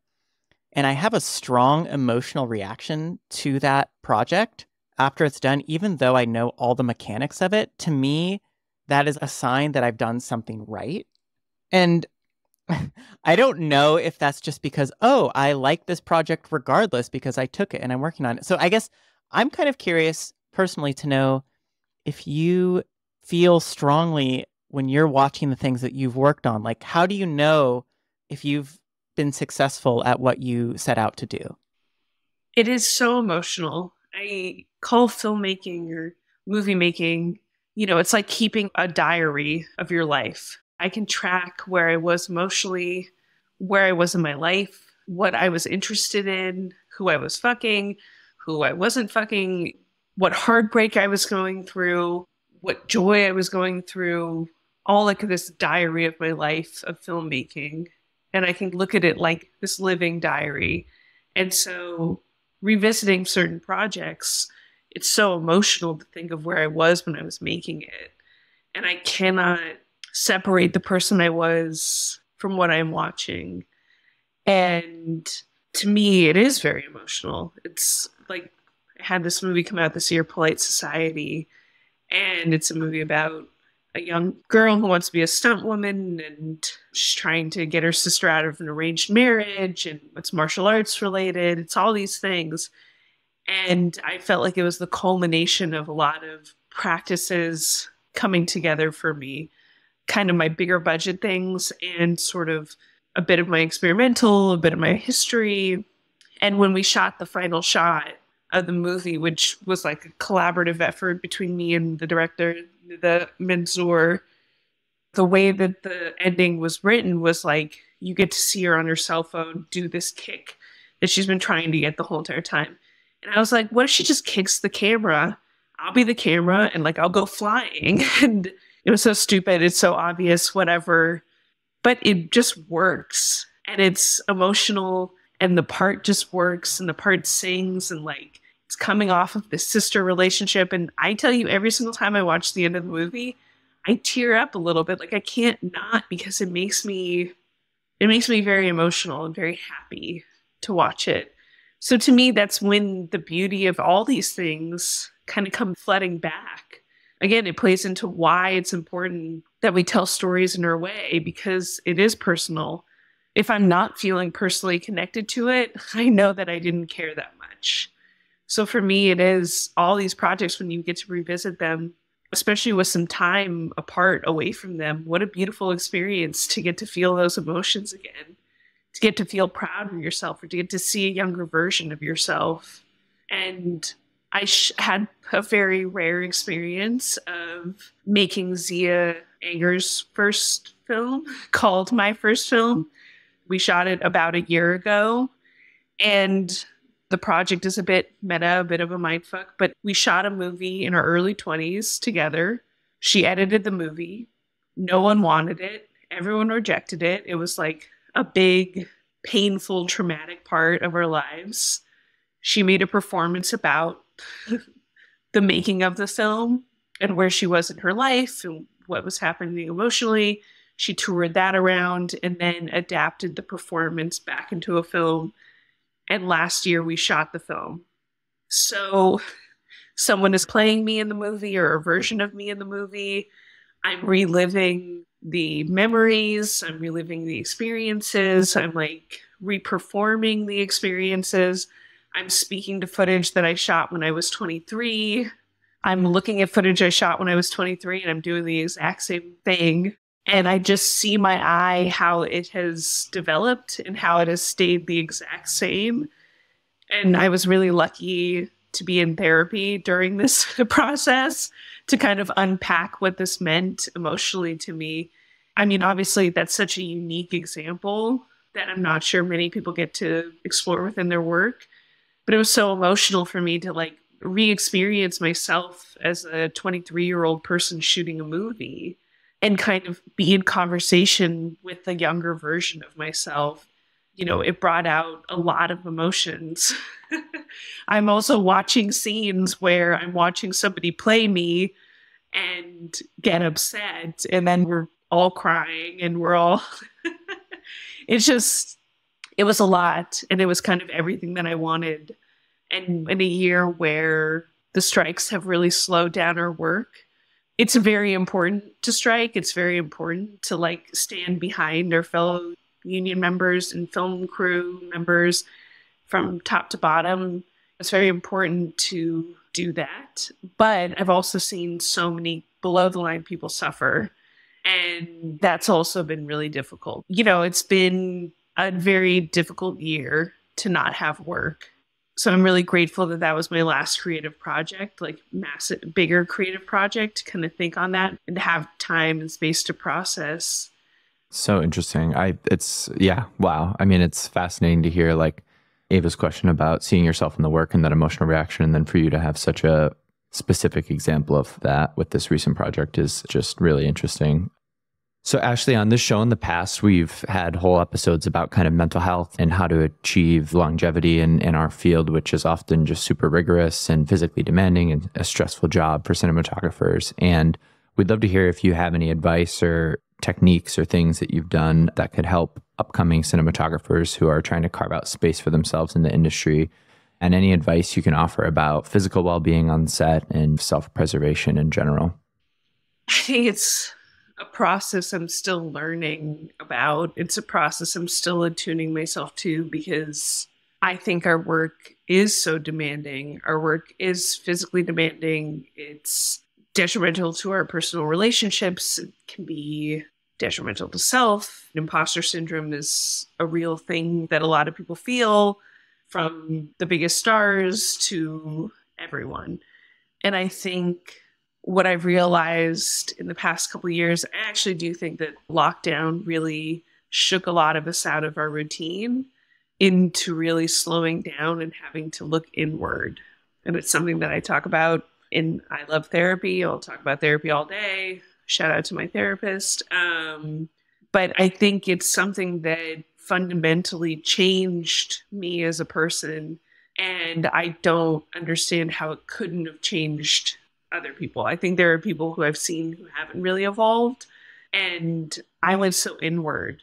and I have a strong emotional reaction to that project after it's done, even though I know all the mechanics of it, to me, that is a sign that I've done something right. And I don't know if that's just because, oh, I like this project regardless because I took it and I'm working on it. So I guess I'm kind of curious personally to know if you feel strongly when you're watching the things that you've worked on, like how do you know if you've been successful at what you set out to do? It is so emotional. I call filmmaking or movie making, it's like keeping a diary of your life. I can track where I was emotionally, where I was in my life, what I was interested in, who I was fucking, who I wasn't fucking, what heartbreak I was going through, what joy I was going through, all like this diary of my life of filmmaking. And I can look at it like this living diary. And so revisiting certain projects, it's so emotional to think of where I was when I was making it. And I cannot separate the person I was from what I'm watching. And to me, it is very emotional. It's like I had this movie come out this year, Polite Society, and it's a movie about a young girl who wants to be a stunt woman, and she's trying to get her sister out of an arranged marriage, and it's martial arts related. It's all these things. And I felt like it was the culmination of a lot of practices coming together for me, kind of my bigger budget things and sort of a bit of my experimental, a bit of my history. And when we shot the final shot of the movie, which was like a collaborative effort between me and the director, the Manzoor, the way that the ending was written was like, you get to see her on her cell phone do this kick that she's been trying to get the whole entire time. And I was like, what if she just kicks the camera? I'll be the camera and like I'll go flying. And it was so stupid. It's so obvious, whatever. But it just works. And it's emotional. And the part just works. And the part sings. And like, it's coming off of the sister relationship. And I tell you, every single time I watch the end of the movie, I tear up a little bit. Like, I can't not, because it makes me very emotional and very happy to watch it. So to me, that's when the beauty of all these things kind of come flooding back. Again, it plays into why it's important that we tell stories in our way, because it is personal. If I'm not feeling personally connected to it, I know that I didn't care that much. So for me, it is all these projects, when you get to revisit them, especially with some time apart away from them, what a beautiful experience to get to feel those emotions again, to get to feel proud of yourself, or to get to see a younger version of yourself. And I had a very rare experience of making Zia Anger's first film, called My First Film. We shot it about a year ago, and the project is a bit meta, a bit of a mindfuck, but we shot a movie in our early 20s together. She edited the movie. No one wanted it. Everyone rejected it. It was like a big, painful, traumatic part of our lives. She made a performance about the making of the film and where she was in her life and what was happening emotionally. She toured that around and then adapted the performance back into a film. And last year we shot the film. So someone is playing me in the movie, or a version of me in the movie. I'm reliving the memories. I'm reliving the experiences. I'm like reperforming the experiences. I'm speaking to footage that I shot when I was 23. I'm looking at footage I shot when I was 23, and I'm doing the exact same thing. And I just see my eye, how it has developed and how it has stayed the exact same. And I was really lucky to be in therapy during this process to kind of unpack what this meant emotionally to me. I mean, obviously, that's such a unique example that I'm not sure many people get to explore within their work. But it was so emotional for me to like re-experience myself as a 23-year-old person shooting a movie and kind of be in conversation with a younger version of myself. You know, it brought out a lot of emotions. I'm also watching scenes where I'm watching somebody play me and get upset, and then we're all crying and we're all it was a lot, and it was kind of everything that I wanted. And in a year where the strikes have really slowed down our work, it's very important to strike. It's very important to like stand behind our fellow union members and film crew members from top to bottom. It's very important to do that. But I've also seen so many below the line people suffer. And that's also been really difficult. You know, it's been a very difficult year to not have work. So I'm really grateful that that was my last creative project, like massive, bigger creative project, to kind of think on that and to have time and space to process. So interesting. Wow. I mean, it's fascinating to hear like Ava's question about seeing yourself in the work and that emotional reaction. And then for you to have such a specific example of that with this recent project is just really interesting. So Ashley, on this show in the past, we've had whole episodes about kind of mental health and how to achieve longevity in our field, which is often just super rigorous and physically demanding and a stressful job for cinematographers. And we'd love to hear if you have any advice or techniques or things that you've done that could help upcoming cinematographers who are trying to carve out space for themselves in the industry, and any advice you can offer about physical well-being on set and self-preservation in general. I think it's a process I'm still learning about. It's a process I'm still attuning myself to, because I think our work is so demanding. Our work is physically demanding. It's detrimental to our personal relationships. It can be detrimental to self. Imposter syndrome is a real thing that a lot of people feel, from the biggest stars to everyone. And I think what I've realized in the past couple of years, I actually do think that lockdown really shook a lot of us out of our routine into really slowing down and having to look inward. And it's something that I talk about in I Love Therapy. I'll talk about therapy all day. Shout out to my therapist. But I think it's something that fundamentally changed me as a person. And I don't understand how it couldn't have changed other people. I think there are people who I've seen who haven't really evolved. And I went so inward.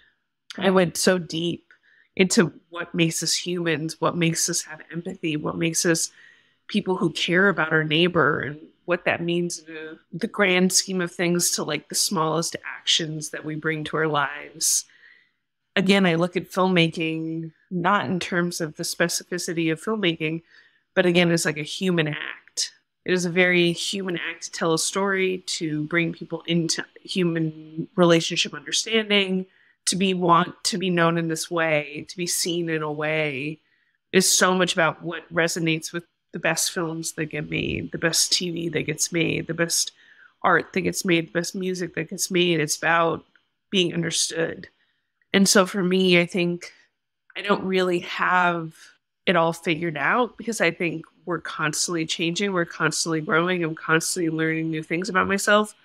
I went so deep into what makes us humans, what makes us have empathy, what makes us people who care about our neighbor, and what that means in the grand scheme of things to like the smallest actions that we bring to our lives. Again, I look at filmmaking not in terms of the specificity of filmmaking, but again, as like a human act. It is a very human act to tell a story, to bring people into human relationship understanding, want to be known in this way, to be seen in a way, is so much about what resonates with the best films that get made, the best TV that gets made, the best art that gets made, the best music that gets made. It's about being understood. And so for me, I think I don't really have it all figured out because I think we're constantly changing, we're constantly growing, I'm constantly learning new things about myself.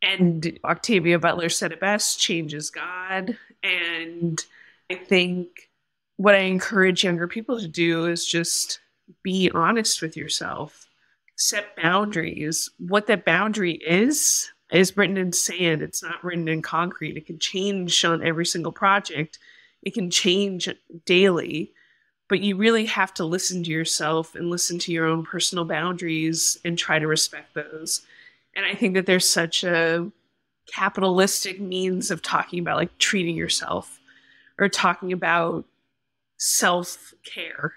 And Octavia Butler said it best, change is God. And I think what I encourage younger people to do is just be honest with yourself, set boundaries. What that boundary is written in sand. It's not written in concrete. It can change on every single project. It can change daily, but you really have to listen to yourself and listen to your own personal boundaries and try to respect those. And I think that there's such a capitalistic means of talking about like treating yourself or talking about self-care.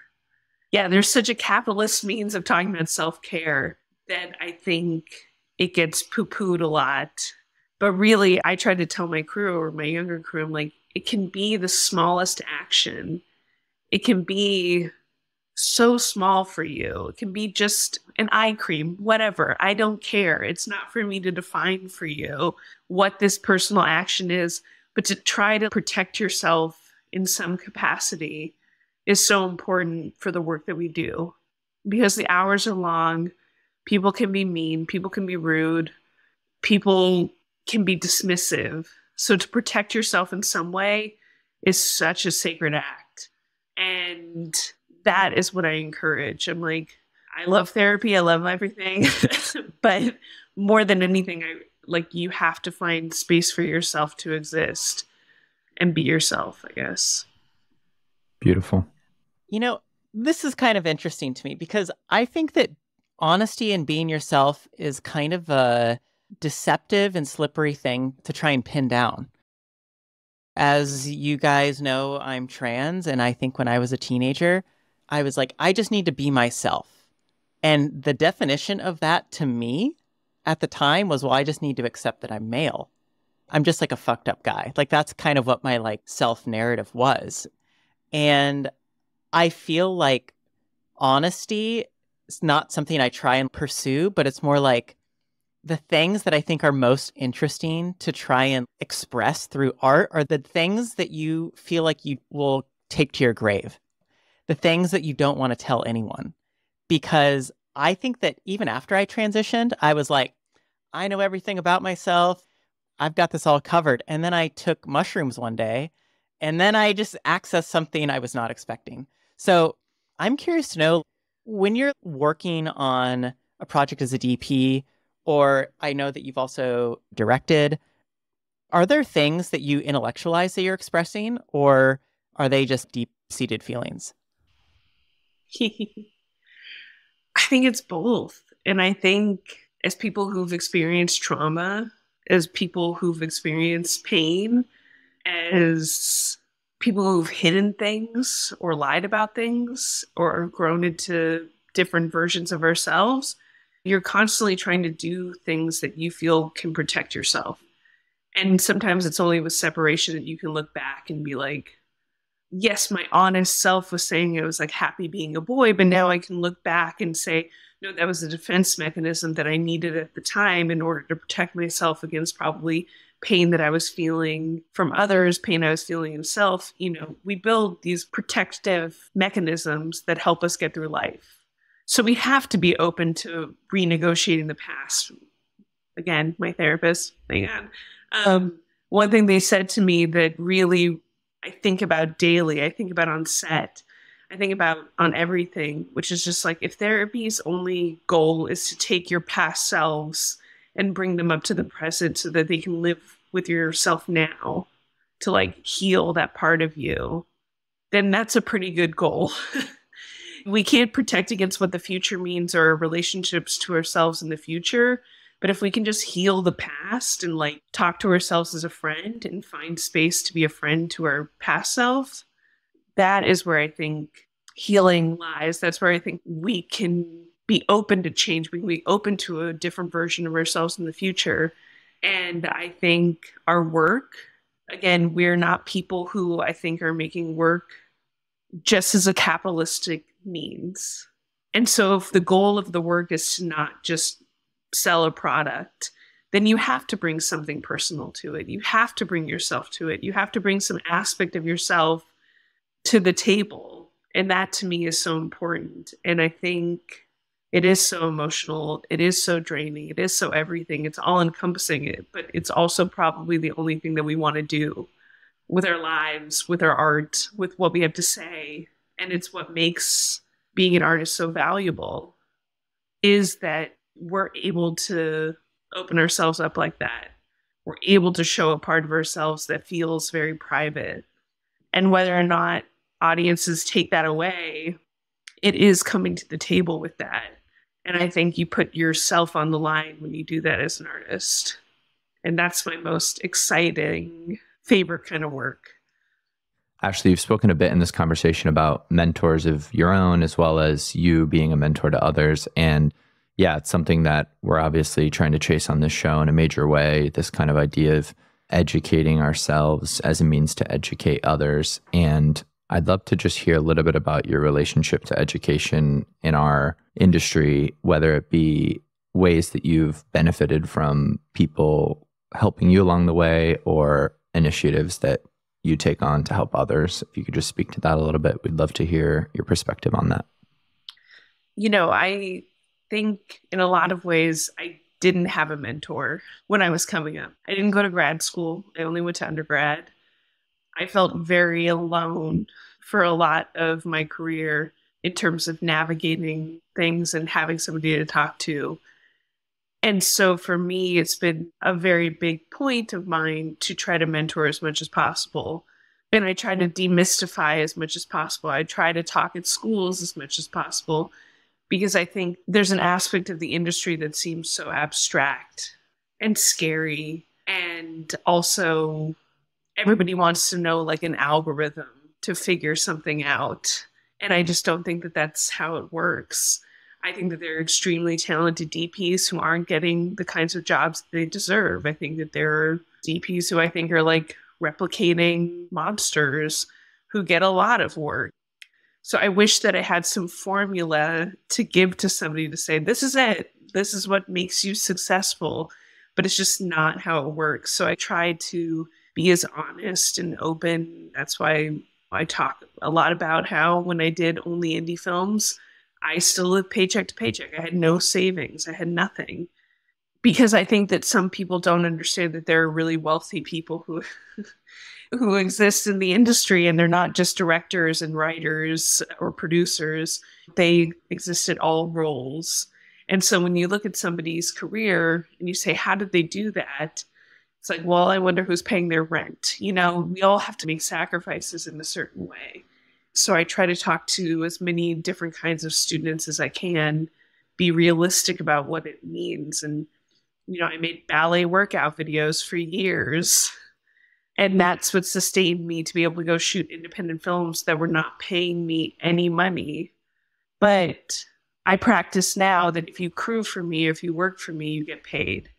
Yeah, there's such a capitalist means of talking about self-care that I think it gets poo-pooed a lot. But really, I try to tell my crew or my younger crew, I'm like, it can be the smallest action. It can be so small for you. It can be just an eye cream, whatever. I don't care. It's not for me to define for you what this personal action is, but to try to protect yourself in some capacity is so important for the work that we do. Because the hours are long, people can be mean, people can be rude, people can be dismissive. So to protect yourself in some way is such a sacred act. And that is what I encourage. I'm like, I love therapy. I love everything. But more than anything, you have to find space for yourself to exist and be yourself, I guess. Beautiful. You know, this is kind of interesting to me because I think that honesty and being yourself is kind of a deceptive and slippery thing to try and pin down. As you guys know, I'm trans, and I think when I was a teenager, I was like, I just need to be myself. And the definition of that to me at the time was, well, I just need to accept that I'm male. I'm just like a fucked up guy. Like that's kind of what my like self-narrative was. And I feel like honesty is not something I try and pursue, but it's more like the things that I think are most interesting to try and express through art are the things that you feel like you will take to your grave. The things that you don't want to tell anyone. Because I think that even after I transitioned, I was like, I know everything about myself. I've got this all covered. And then I took mushrooms one day, and then I just accessed something I was not expecting. So I'm curious to know, when you're working on a project as a DP, or I know that you've also directed, are there things that you intellectualize that you're expressing, or are they just deep-seated feelings? I think it's both. And I think as people who've experienced trauma, as people who've experienced pain, as people who've hidden things or lied about things or grown into different versions of ourselves, you're constantly trying to do things that you feel can protect yourself. And sometimes it's only with separation that you can look back and be like, yes, my honest self was saying I was like happy being a boy, but now I can look back and say, no, that was a defense mechanism that I needed at the time in order to protect myself against probably pain that I was feeling from others, pain I was feeling in self. You know, we build these protective mechanisms that help us get through life. So we have to be open to renegotiating the past again, my therapist, hang on. One thing they said to me that really I think about daily, I think about on set, I think about on everything, which is just like if therapy's only goal is to take your past selves and bring them up to the present so that they can live with yourself now to like heal that part of you, then that's a pretty good goal. We can't protect against what the future means or our relationships to ourselves in the future. But if we can just heal the past and like talk to ourselves as a friend and find space to be a friend to our past self, that is where I think healing lies. That's where I think we can be open to change. We can be open to a different version of ourselves in the future. And I think our work, again, we're not people who I think are making work just as a capitalistic means. And so if the goal of the work is to not just sell a product, then you have to bring something personal to it. You have to bring yourself to it. You have to bring some aspect of yourself to the table. And that to me is so important. And I think it is so emotional. It is so draining. It is so everything. It's all encompassing it, but it's also probably the only thing that we want to do with our lives, with our art, with what we have to say. And it's what makes being an artist so valuable is that we're able to open ourselves up like that. We're able to show a part of ourselves that feels very private. And whether or not audiences take that away, it is coming to the table with that. And I think you put yourself on the line when you do that as an artist. And that's my most exciting, favorite kind of work. Ashley, you've spoken a bit in this conversation about mentors of your own, as well as you being a mentor to others. And yeah, it's something that we're obviously trying to chase on this show in a major way, this kind of idea of educating ourselves as a means to educate others. And I'd love to just hear a little bit about your relationship to education in our industry, whether it be ways that you've benefited from people helping you along the way or initiatives that you take on to help others. If you could just speak to that a little bit, we'd love to hear your perspective on that. You know, I think in a lot of ways, I didn't have a mentor when I was coming up. I didn't go to grad school. I only went to undergrad. I felt very alone for a lot of my career in terms of navigating things and having somebody to talk to. And so for me, it's been a very big point of mine to try to mentor as much as possible. And I try to demystify as much as possible. I try to talk at schools as much as possible because I think there's an aspect of the industry that seems so abstract and scary. And also everybody wants to know like an algorithm to figure something out. And I just don't think that that's how it works. I think that there are extremely talented DPs who aren't getting the kinds of jobs they deserve. I think that there are DPs who I think are like replicating monsters who get a lot of work. So I wish that I had some formula to give to somebody to say, this is it. This is what makes you successful. But it's just not how it works. So I try to be as honest and open. That's why I talk a lot about how when I did only indie films, I still lived paycheck to paycheck. I had no savings. I had nothing. Because I think that some people don't understand that there are really wealthy people who who exist in the industry, and they're not just directors and writers or producers. They exist at all roles. And so when you look at somebody's career and you say, how did they do that? It's like, well, I wonder who's paying their rent. You know, we all have to make sacrifices in a certain way. So I try to talk to as many different kinds of students as I can, be realistic about what it means. And, you know, I made ballet workout videos for years. And that's what sustained me to be able to go shoot independent films that were not paying me any money. But I practice now that if you crew for me, if you work for me, you get paid.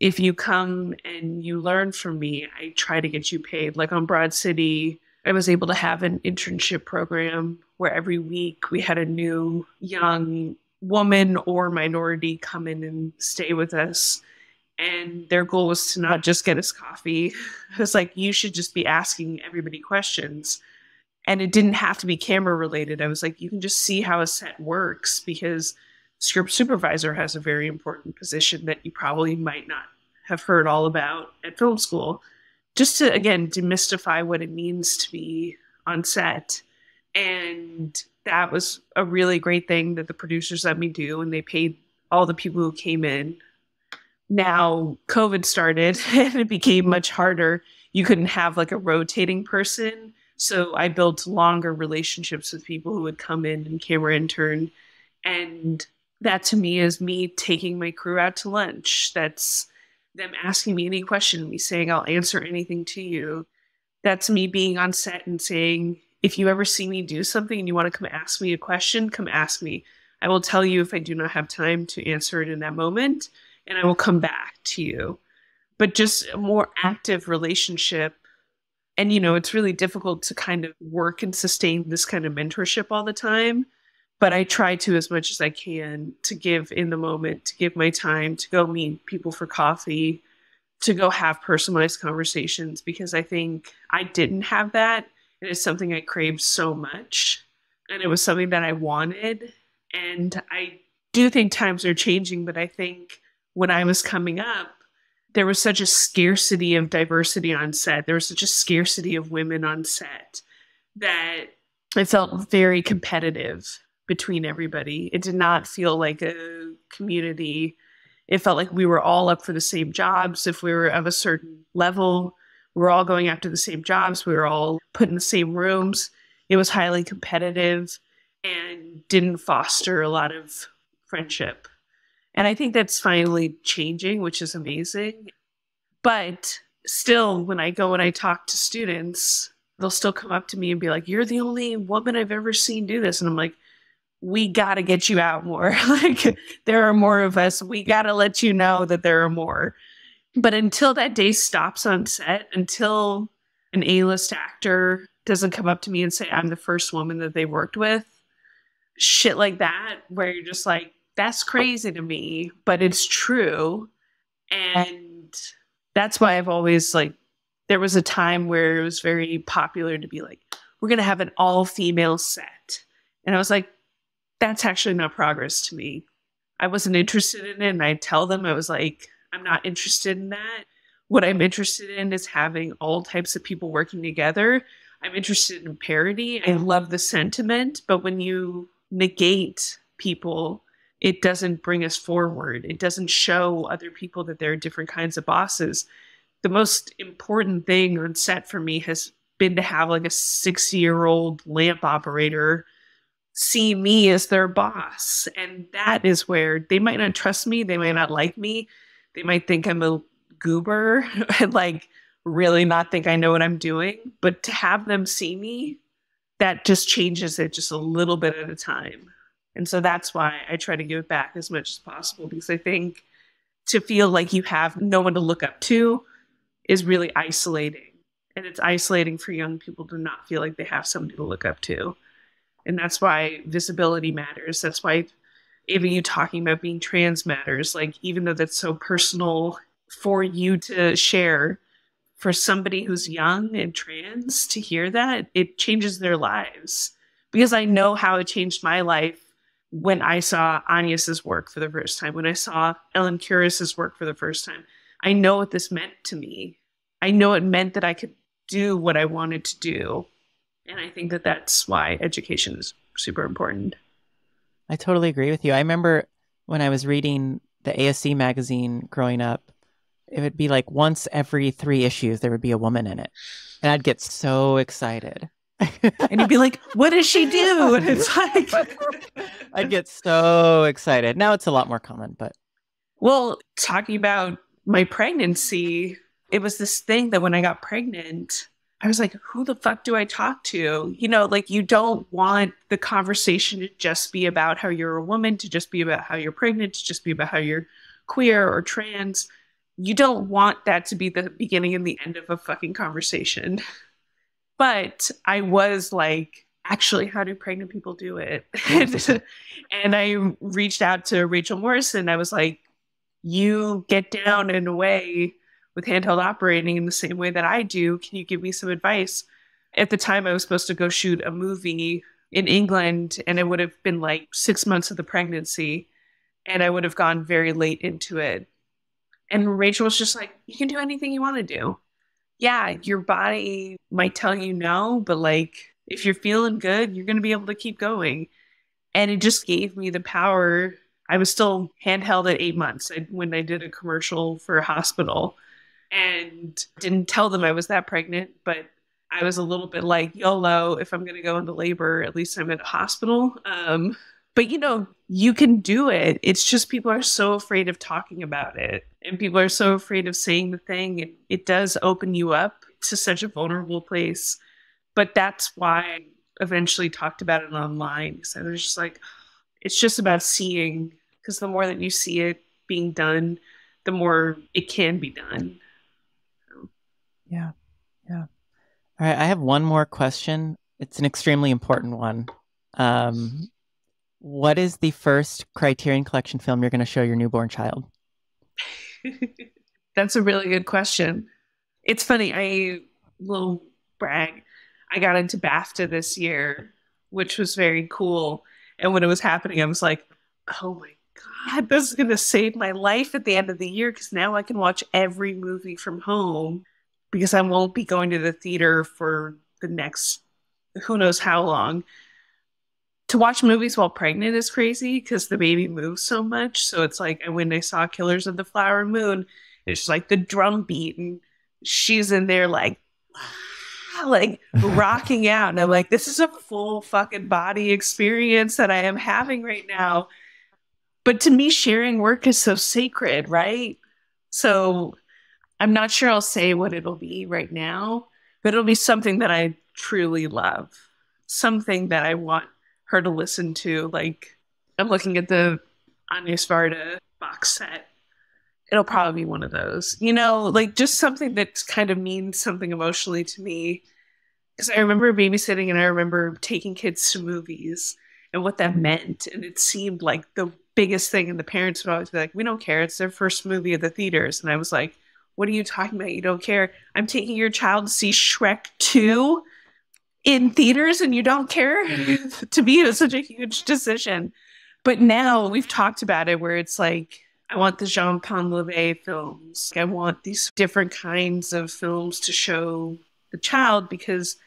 If you come and you learn from me, I try to get you paid. Like on Broad City, I was able to have an internship program where every week we had a new young woman or minority come in and stay with us. And their goal was to not just get us coffee. I was like, you should just be asking everybody questions. And it didn't have to be camera related. I was like, you can just see how a set works because script supervisor has a very important position that you probably might not have heard all about at film school. Just to, again, demystify what it means to be on set. And that was a really great thing that the producers let me do, and they paid all the people who came in. Now, COVID started and it became much harder. You couldn't have like a rotating person. So I built longer relationships with people who would come in and camera intern. And that to me is me taking my crew out to lunch. That's them asking me any question, me saying, I'll answer anything to you. That's me being on set and saying, if you ever see me do something and you want to come ask me a question, come ask me. I will tell you if I do not have time to answer it in that moment, and I will come back to you. But just a more active relationship. And, it's really difficult to kind of work and sustain this kind of mentorship all the time. But I try to, as much as I can, to give in the moment, to give my time, to go meet people for coffee, to go have personalized conversations, because I think I didn't have that. And it's something I craved so much. And it was something that I wanted. And I do think times are changing, but I think when I was coming up, there was such a scarcity of diversity on set. There was such a scarcity of women on set that it felt very competitive between everybody. It did not feel like a community. It felt like we were all up for the same jobs. If we were of a certain level, we were all going after the same jobs. We were all put in the same rooms. It was highly competitive and didn't foster a lot of friendship. And I think that's finally changing, which is amazing. But still, when I go and I talk to students, they'll still come up to me and be like, you're the only woman I've ever seen do this. And I'm like, we got to get you out more. Like, there are more of us. We got to let you know that there are more. But until that day stops on set, until an A-list actor doesn't come up to me and say, I'm the first woman that they worked with, shit like that, where you're just like, that's crazy to me, but it's true. And that's why I've always there was a time where it was very popular to be like, we're going to have an all-female set. And I was like, that's actually not progress to me. I wasn't interested in it. And I tell them, I was like, I'm not interested in that. What I'm interested in is having all types of people working together. I'm interested in parity. I love the sentiment, but when you negate people, it doesn't bring us forward. It doesn't show other people that there are different kinds of bosses. The most important thing on set for me has been to have like a 60-year-old lamp operator see me as their boss. And that is where they might not trust me. They might not like me. They might think I'm a goober and really not think I know what I'm doing. But to have them see me, that just changes it just a little bit at a time. And so that's why I try to give it back as much as possible, because I think to feel like you have no one to look up to is really isolating. And it's isolating for young people to not feel like they have somebody to look up to. And that's why visibility matters. That's why even you talking about being trans matters. Even though that's so personal for you to share, for somebody who's young and trans to hear that, it changes their lives. Because I know how it changed my life when I saw Agnes's work for the first time, when I saw Ellen Kuris's work for the first time. I know what this meant to me. I know it meant that I could do what I wanted to do. And I think that that's why education is super important. I totally agree with you. I remember when I was reading the ASC magazine growing up, it would be like once every 3 issues, there would be a woman in it. And I'd get so excited. And you'd be like, what does she do? And it's like, I'd get so excited. Now it's a lot more common, but. Well, talking about my pregnancy, it was this thing that when I got pregnant, I was like, who the fuck do I talk to? You don't want the conversation to just be about how you're a woman, to just be about how you're pregnant, to just be about how you're queer or trans. You don't want that to be the beginning and the end of a fucking conversation. But I was like, actually, how do pregnant people do it? And I reached out to Rachel Morrison. I was like, you get down in a way with handheld operating in the same way that I do. Can you give me some advice? At the time, I was supposed to go shoot a movie in England, and it would have been 6 months of the pregnancy. and I would have gone very late into it. And Rachel was just like, you can do anything you want to do. Yeah, your body might tell you no, but like if you're feeling good, you're going to be able to keep going. And it just gave me the power. I was still handheld at 8 months when I did a commercial for a hospital and didn't tell them I was that pregnant, but I was a little bit like, YOLO, if I'm going to go into labor, at least I'm at a hospital. But you can do it. It's just people are so afraid of talking about it. And people are so afraid of saying the thing. And it does open you up to such a vulnerable place. But that's why I eventually talked about it online. Because I was just like, it's just about seeing. Because the more that you see it being done, the more it can be done. Yeah. Yeah. All right. I have one more question. It's an extremely important one. What is the first Criterion Collection film you're going to show your newborn child? That's a really good question. It's funny. Little brag. I got into BAFTA this year, which was very cool. And when it was happening, I was like, oh my God, this is going to save my life at the end of the year because now I can watch every movie from home because I won't be going to the theater for the next who knows how long. To watch movies while pregnant is crazy because the baby moves so much. So it's like when I saw Killers of the Flower Moon, it's just like the drum beat and she's in there like rocking out. And I'm like, this is a full fucking body experience that I am having right now. But to me, sharing work is so sacred, right? So I'm not sure I'll say what it'll be right now, but it'll be something that I truly love. Something that I want her to listen to. Like, I'm looking at the Anya Svarda box set. It'll probably be one of those, like just something that kind of means something emotionally to me. Because I remember babysitting and I remember taking kids to movies and what that meant. And it seemed like the biggest thing. And the parents would always be like, we don't care. It's their first movie at the theaters. And I was like, what are you talking about? You don't care. I'm taking your child to see Shrek 2 in theaters and you don't care? To me, it was such a huge decision. But now we've talked about it where it's like, I want the Jean Paul films. I want these different kinds of films to show the child because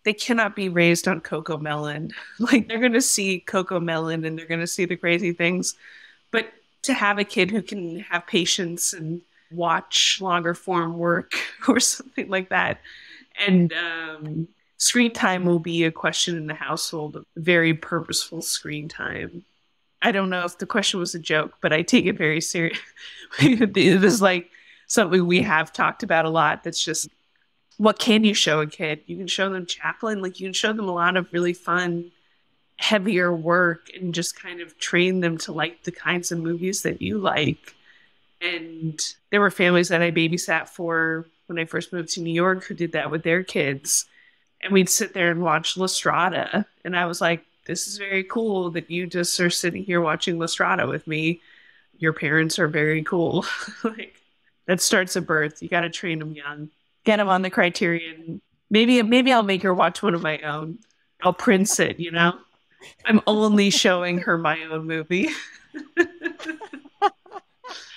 they cannot be raised on Coco Melon. Like they're going to see Coco Melon and they're going to see the crazy things. But to have a kid who can have patience and watch longer form work or something like that. And screen time will be a question in the household, very purposeful screen time. I don't know if the question was a joke, but I take it very serious. It is like something we have talked about a lot. That's just, what can you show a kid? You can show them Chaplin. Like you can show them a lot of really fun, heavier work and just kind of train them to like the kinds of movies that you like. And there were families that I babysat for when I first moved to New York who did that with their kids. And we'd sit there and watch La Strada. And I was like, this is very cool that you just are sitting here watching La Strada with me. Your parents are very cool. Like that starts at birth. You got to train them young. Get them on the Criterion. Maybe I'll make her watch one of my own. I'll prince it, I'm only showing her my own movie.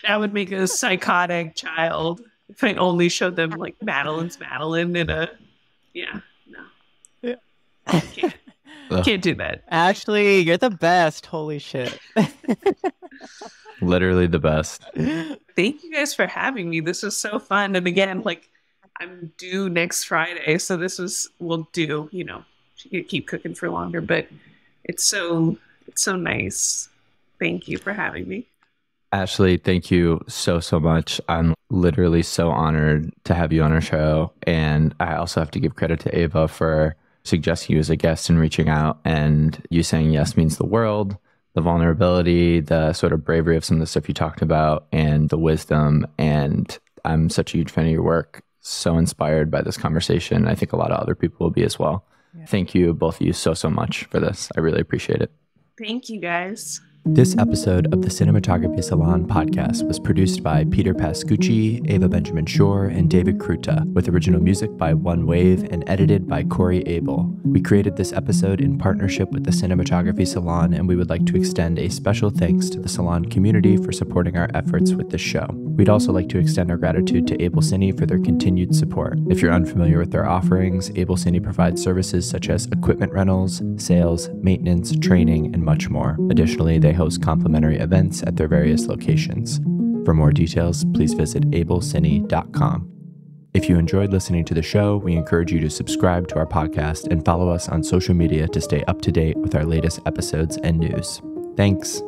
That would make a psychotic child if I only showed them like Madeline's Madeline in a, yeah, no. Yeah. Can't do that. Ashley, you're the best. Holy shit. Literally the best. Thank you guys for having me. This was so fun. And again, like I'm due next Friday. So we'll do, she could keep cooking for longer, but it's so nice. Thank you for having me. Ashley, thank you so much. I'm literally so honored to have you on our show. And I also have to give credit to Ava for suggesting you as a guest and reaching out. And you saying yes means the world, the vulnerability, the sort of bravery of some of the stuff you talked about, and the wisdom. And I'm such a huge fan of your work. So inspired by this conversation. I think a lot of other people will be as well. Yeah. Thank you, both of you, so much for this. I really appreciate it. Thank you, guys. This episode of the Cinematography Salon podcast was produced by Peter Pascucci, Ava Benjamin Shorr, and David Kruta, with original music by One Wave and edited by Corey Abel. We created this episode in partnership with the Cinematography Salon, and we would like to extend a special thanks to the Salon community for supporting our efforts with this show. We'd also like to extend our gratitude to Able Cine for their continued support. If you're unfamiliar with their offerings, Able Cine provides services such as equipment rentals, sales, maintenance, training, and much more. Additionally, they host complimentary events at their various locations. For more details, please visit ablecine.com. If you enjoyed listening to the show, we encourage you to subscribe to our podcast and follow us on social media to stay up to date with our latest episodes and news. Thanks.